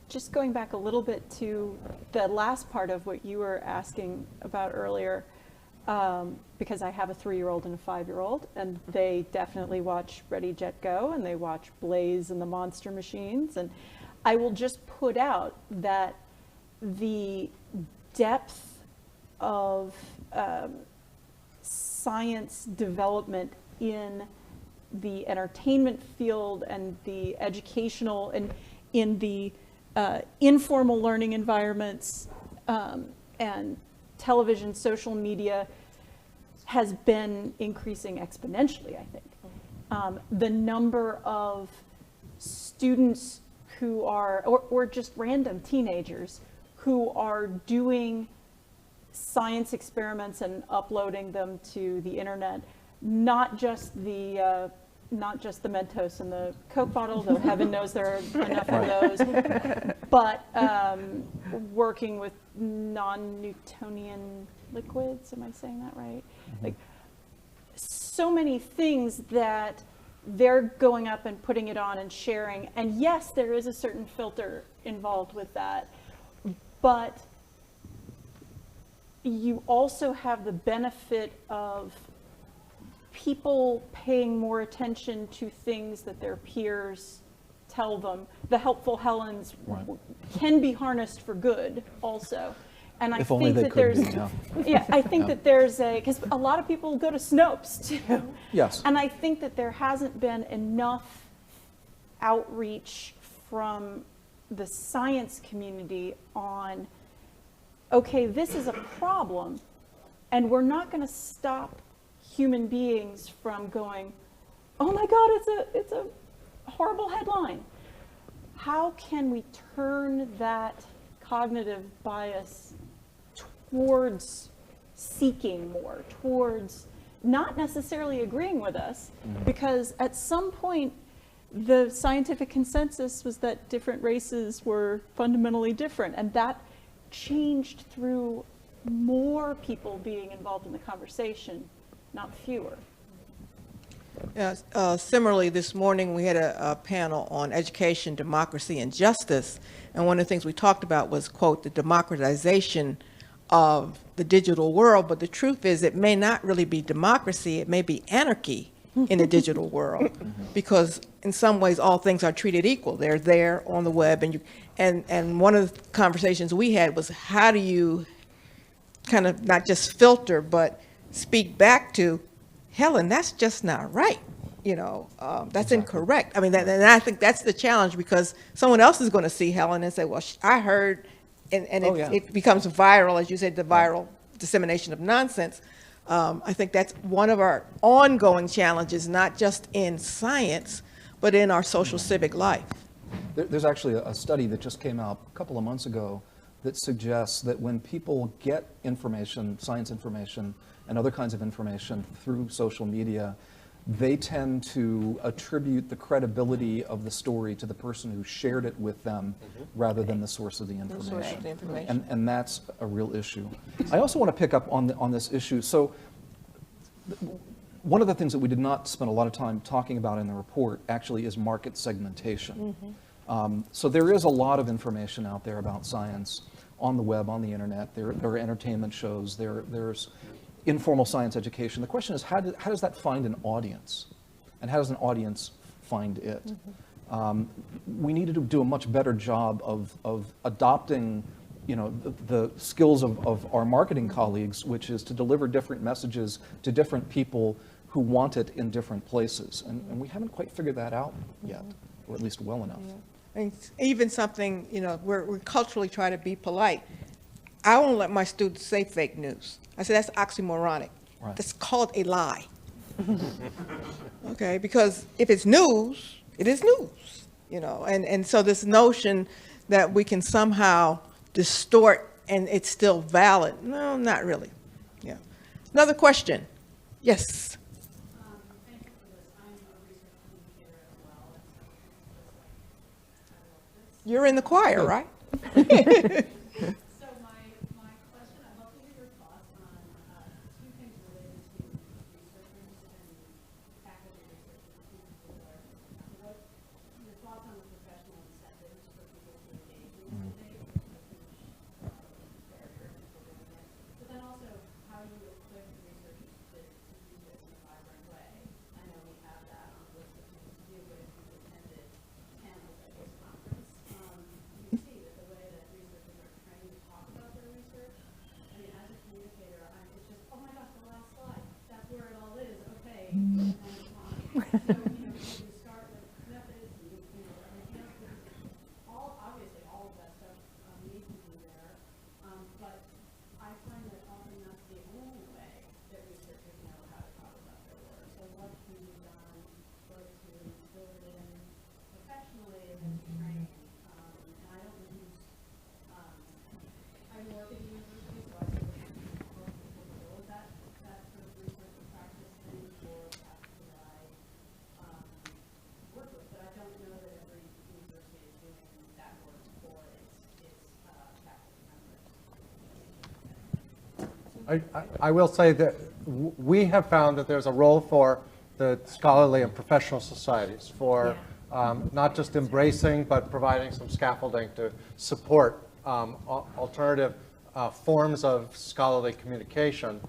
just going back a little bit to the last part of what you were asking about earlier, because I have a 3-year-old and a 5-year-old, and they definitely watch Ready, Jet, Go, and they watch Blaze and the Monster Machines. And I will just put out that the depth of science development in the entertainment field and the educational and in the informal learning environments and television, social media has been increasing exponentially, I think. The number of students who are, or just random teenagers who are doing science experiments and uploading them to the internet, not just the Mentos and the Coke bottle, though heaven knows there are enough of those, but working with non-Newtonian liquids, am I saying that right? Mm-hmm. Like, so many things that they're going up and putting it on and sharing, and yes, there is a certain filter involved with that, but you also have the benefit of people paying more attention to things that their peers tell them. The Helpful Helens can be harnessed for good also. And I think that there's, I think that there's because a lot of people go to Snopes too. Yes. And I think that there hasn't been enough outreach from the science community on okay, this is a problem, and we're not going to stop human beings from going, oh my God, it's a horrible headline. How can we turn that cognitive bias towards seeking more, towards not necessarily agreeing with us? Because at some point, the scientific consensus was that different races were fundamentally different, and that changed through more people being involved in the conversation, not fewer. Similarly, this morning we had a panel on education, democracy, and justice, and one of the things we talked about was, quote, the democratization of the digital world, but the truth is it may not really be democracy, it may be anarchy in the digital world, because in some ways all things are treated equal. They're there on the web, and one of the conversations we had was, how do you kind of not just filter, but speak back to, Helen, that's just not right. That's incorrect. I mean, and I think that's the challenge, because someone else is going to see Helen and say, well, I heard, and it becomes viral, as you said, the viral dissemination of nonsense. I think that's one of our ongoing challenges, not just in science, but in our social civic life. There's actually a study that just came out a couple of months ago that suggests that when people get information, science information, and other kinds of information through social media, they tend to attribute the credibility of the story to the person who shared it with them rather than the source of the information. And that's a real issue. I also want to pick up on this issue. So one of the things that we did not spend a lot of time talking about in the report actually is market segmentation. So there is a lot of information out there about science on the web, on the internet. There are entertainment shows. There's informal science education. The question is, how does that find an audience? And how does an audience find it? We need to do a much better job of adopting the skills of our marketing colleagues, which is to deliver different messages to different people who want it in different places. And we haven't quite figured that out yet, or at least well enough. And even something, we culturally try to be polite. I won't let my students say fake news. I said, that's oxymoronic. Right. That's called a lie. Okay, because if it's news, it is news, and so this notion that we can somehow distort and it's still valid, no, not really. Yeah. Another question. Yes. Thank you for this. I'm a research communicator as well, and so I love this. You're in the choir, right? So my question, I'd love to hear your thoughts on two things related to researchers and faculty researchers in particular. What your thoughts on the professional incentives for people to engage in this debate, which is a huge barrier to people doing it. But then also how you equip researchers to do this in a vibrant way. I know we have that on the list of things to do, but if you've attended panels at this conference, you see that the way that researchers are trained to talk about their research. I mean, as a communicator, it's just, oh my gosh, the last slide. That's where it all is. Okay, and it's on. So, you start with methods and, everything else. Obviously, all of that stuff needs to be there. But I find that often that's the only way that researchers know how to talk about their work. So what can be done both to build it in professionally and to train? And I don't use, I work at a university, so I sort of work with people with that sort of research and practice thing for faculty that I work with. But I don't know that every university is doing that work for its faculty members. I will say that we have found that there's a role for the scholarly and professional societies for not just embracing, but providing some scaffolding to support alternative forms of scholarly communication.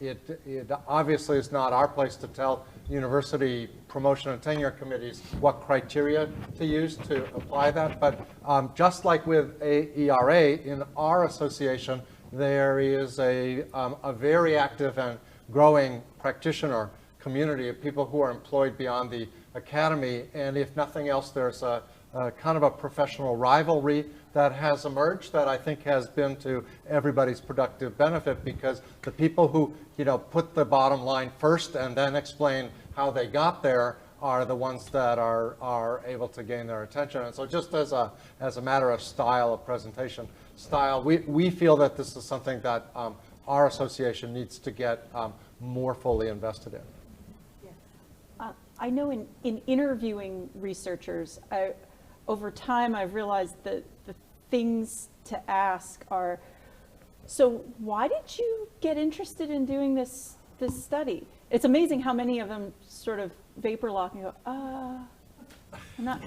It obviously is not our place to tell university promotion and tenure committees what criteria to use to apply that, but just like with AERA, in our association, there is a very active and growing practitioner community of people who are employed beyond the academy, and if nothing else, there's a kind of a professional rivalry that has emerged that I think has been to everybody's productive benefit, because the people who, put the bottom line first and then explain how they got there are the ones that are able to gain their attention. And so just as a matter of style, of presentation style, we feel that this is something that our association needs to get more fully invested in. I know in interviewing researchers, over time I've realized that the things to ask are, so why did you get interested in doing this study? It's amazing how many of them sort of vapor lock and go, I'm not,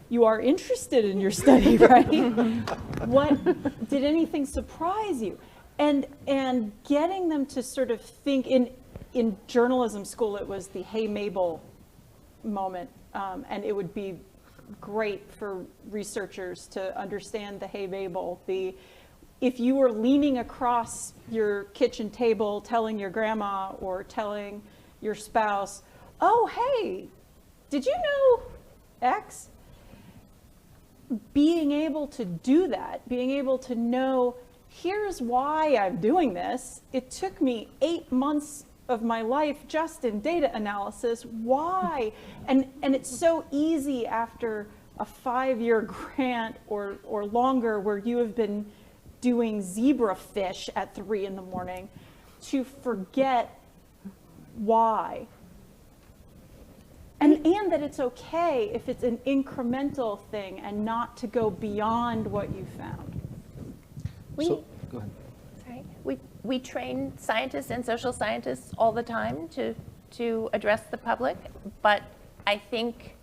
you are interested in your study, right? What, did anything surprise you? And getting them to sort of think, in journalism school, it was the Hey Mabel moment, and it would be great for researchers to understand the Hey Mabel. If you were leaning across your kitchen table telling your grandma or telling your spouse, oh, hey, did you know X? Being able to do that, being able to know, here's why I'm doing this. It took me 8 months of my life just in data analysis. Why? And it's so easy after a 5-year grant or longer, where you have been doing zebrafish at 3 in the morning, to forget why. And that it's okay if it's an incremental thing and not to go beyond what you found. Go ahead. Sorry. We train scientists and social scientists all the time to address the public, but I think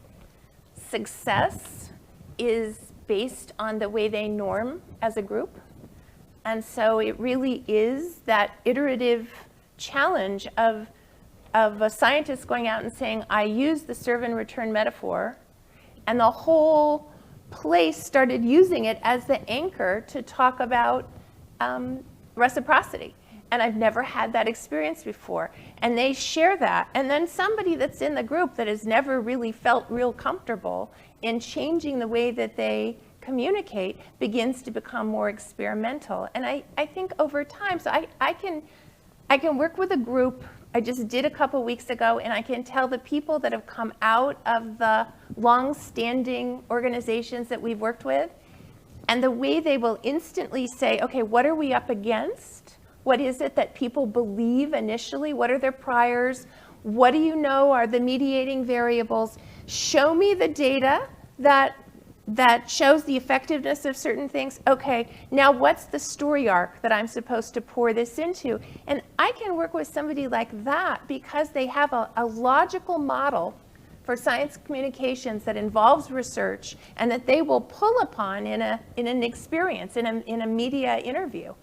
success is based on the way they norm as a group. And so it really is that iterative challenge of a scientist going out and saying, I use the serve and return metaphor, and the whole place started using it as the anchor to talk about reciprocity. And I've never had that experience before. And they share that. And then somebody that's in the group that has never really felt real comfortable in changing the way that they communicate begins to become more experimental. And I think over time, so I can work with a group. I just did a couple weeks ago, and I can tell the people that have come out of the long-standing organizations that we've worked with, and the way they will instantly say, okay, what are we up against? What is it that people believe initially? What are their priors? What do you know are the mediating variables? Show me the data that shows the effectiveness of certain things. Okay, now what's the story arc that I'm supposed to pour this into? And I can work with somebody like that because they have a logical model for science communications that involves research and that they will pull upon in an experience, in a media interview.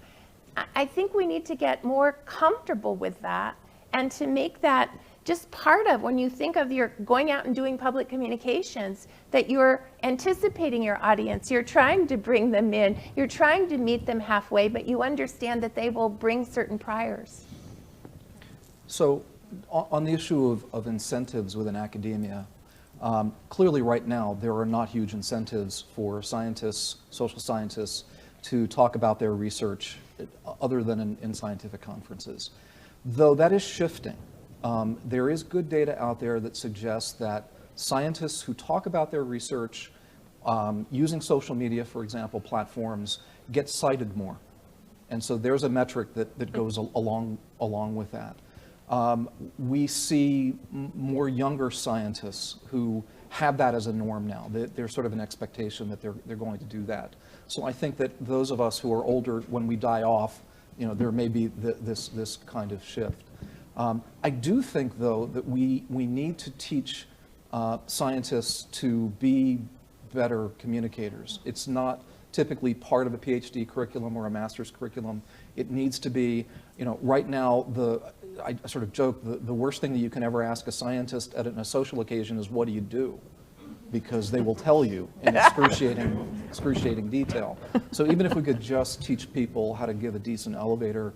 I think we need to get more comfortable with that and to make that just part of, when you think of your going out and doing public communications, that you're anticipating your audience, you're trying to bring them in, you're trying to meet them halfway, but you understand that they will bring certain priors. So on the issue of incentives within academia, clearly right now there are not huge incentives for scientists, social scientists, to talk about their research other than in scientific conferences. Though that is shifting. There is good data out there that suggests that scientists who talk about their research using social media, for example, platforms, get cited more. And so there's a metric that goes along with that. We see more younger scientists who have that as a norm now. There's sort of an expectation that they're going to do that. So I think that those of us who are older, when we die off, there may be this kind of shift. I do think, though, that we need to teach scientists to be better communicators. It's not typically part of a PhD curriculum or a master's curriculum. It needs to be, right now, I sort of joke, the worst thing that you can ever ask a scientist at a social occasion is, what do you do? Because they will tell you in excruciating detail. So even if we could just teach people how to give a decent elevator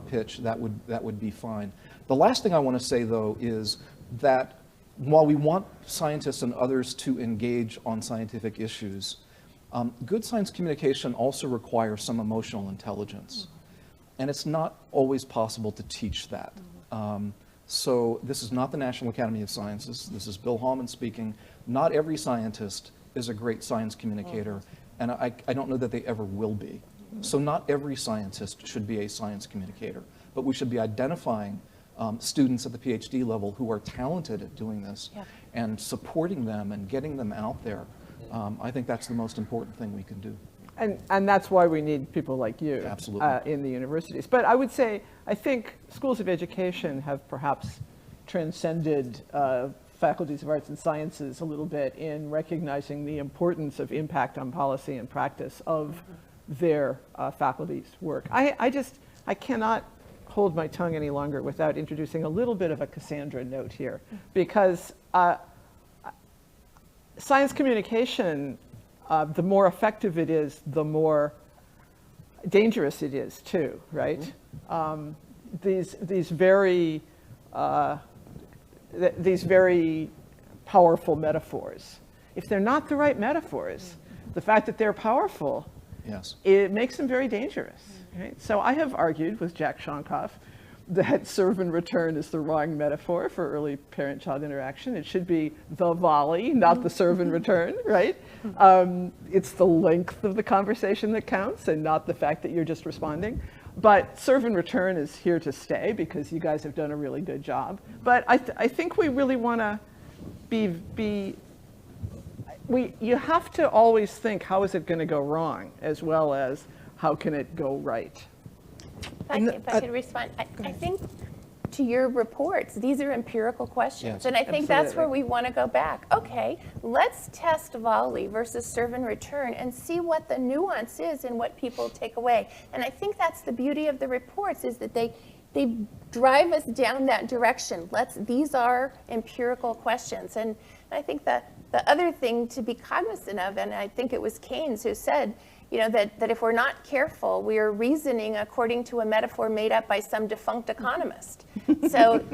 pitch, that would be fine. The last thing I want to say, though, is that while we want scientists and others to engage on scientific issues, Good science communication also requires some emotional intelligence, and it's not always possible to teach that. So this is not the National Academy of Sciences. This is Bill Hallman speaking. Not every scientist is a great science communicator, and I don't know that they ever will be. So not every scientist should be a science communicator, but we should be identifying students at the PhD level who are talented at doing this and supporting them and getting them out there. I think that's the most important thing we can do. And that's why we need people like you Absolutely. In the universities. But I would say, I think schools of education have perhaps transcended faculties of arts and sciences a little bit in recognizing the importance of impact on policy and practice of their faculty's work. I cannot hold my tongue any longer without introducing a little bit of a Cassandra note here, because science communication, the more effective it is, the more dangerous it is too, right? These very powerful metaphors, if they're not the right metaphors, the fact that they're powerful, it makes them very dangerous. Right? So I have argued with Jack Shonkoff that serve and return is the wrong metaphor for early parent-child interaction. It should be the volley, not the serve and return, right? It's the length of the conversation that counts and not the fact that you're just responding. But serve and return is here to stay because you guys have done a really good job. But I think we really want to you have to always think, how is it going to go wrong, as well as how can it go right? If I could respond, I think to your reports, these are empirical questions. Yes. And I think that's where we want to go back. Okay, let's test volley versus serve and return and see what the nuance is and what people take away. And I think that's the beauty of the reports, is that they drive us down that direction. These are empirical questions. And I think that the other thing to be cognizant of, and I think it was Keynes who said, that if we're not careful, we are reasoning according to a metaphor made up by some defunct economist. So,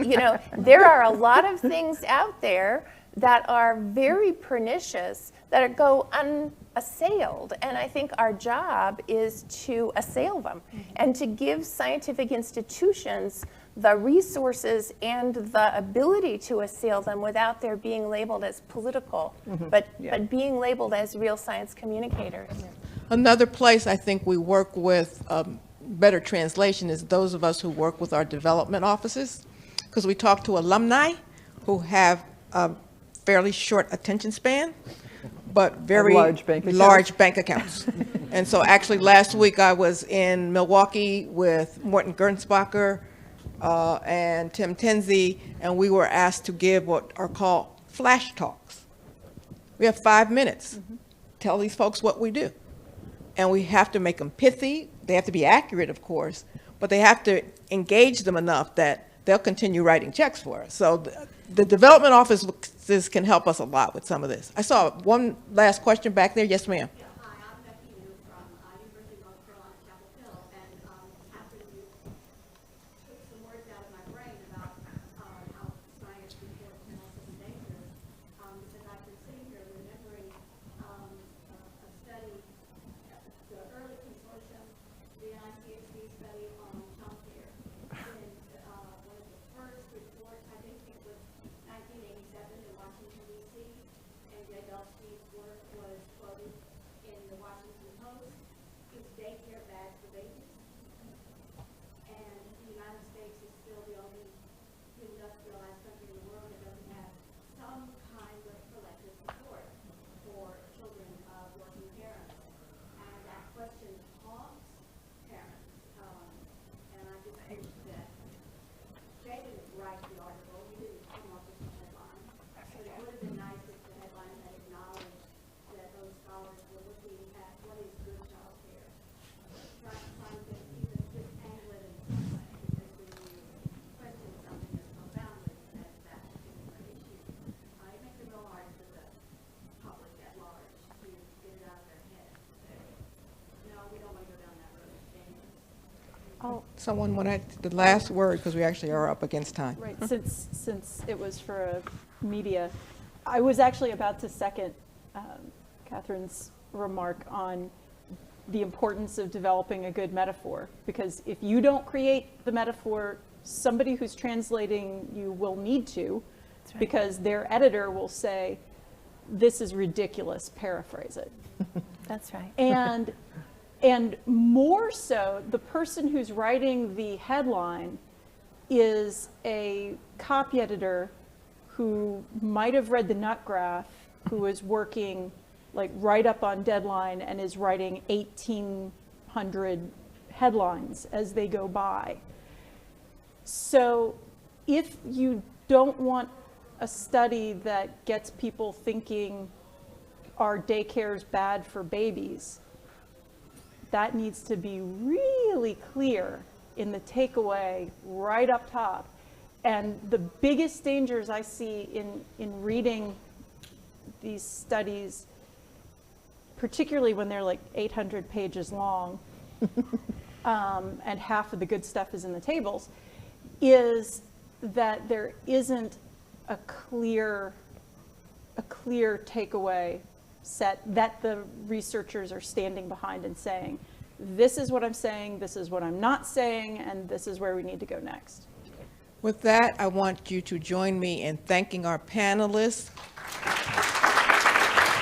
there are a lot of things out there that are very pernicious, that go unassailed. And I think our job is to assail them and to give scientific institutions the resources and the ability to assail them without their being labeled as political, but being labeled as real science communicators. Another place I think we work with better translation is those of us who work with our development offices, because we talk to alumni who have a fairly short attention span, but very large bank accounts. And so actually last week I was in Milwaukee with Morton Gernsbacher and Tim Tenzie, and we were asked to give what are called flash talks. We have 5 minutes. Tell these folks what we do. And we have to make them pithy. They have to be accurate, of course, but they have to engage them enough that they'll continue writing checks for us. So the development offices can help us a lot with some of this. I saw one last question back there. Yes, ma'am. Hi, I'm Becky New from University of North Carolina, Chapel Hill, and Catherine, you took some words out of my brain about how science reports and also the dangerous, because I've been sitting here remembering a study, the early consortium, the NICHD study on childcare. And one of the first reports, I think it was 1987 in Washington, D.C., and Jay Belsky's work was quoted in the Washington Post. Is daycare bad for babies? And the United States is still the only industrialized country in the world that doesn't have some kind of collective support for children of working parents. And that question haunts parents. And I just think that Jay didn't write the article, he didn't come up with the headline. But it would have been nice if the headline had acknowledged that those scholars were looking at what is good child care. Trying to find things, even just angle it in some way, because when you question something as profoundly as that particular issue, it makes it real hard for the public at large to get it out of their head. No, we don't want to go down that road. It's dangerous. Someone want the last word, because we actually are up against time. Right, since it was for media, I was actually about to second Catherine's remark on the importance of developing a good metaphor, because if you don't create the metaphor, somebody who's translating you will need to, That's right. because their editor will say, this is ridiculous, paraphrase it. That's right. And more so, the person who's writing the headline is a copy editor who might have read the nut graph, who is working like right up on deadline and is writing 1,800 headlines as they go by. So if you don't want a study that gets people thinking our daycare's bad for babies, that needs to be really clear in the takeaway right up top. And the biggest dangers I see in reading these studies, particularly when they're like 800 pages long, and half of the good stuff is in the tables, is that there isn't a clear takeaway set that the researchers are standing behind and saying, this is what I'm saying, this is what I'm not saying, and this is where we need to go next. With that, I want you to join me in thanking our panelists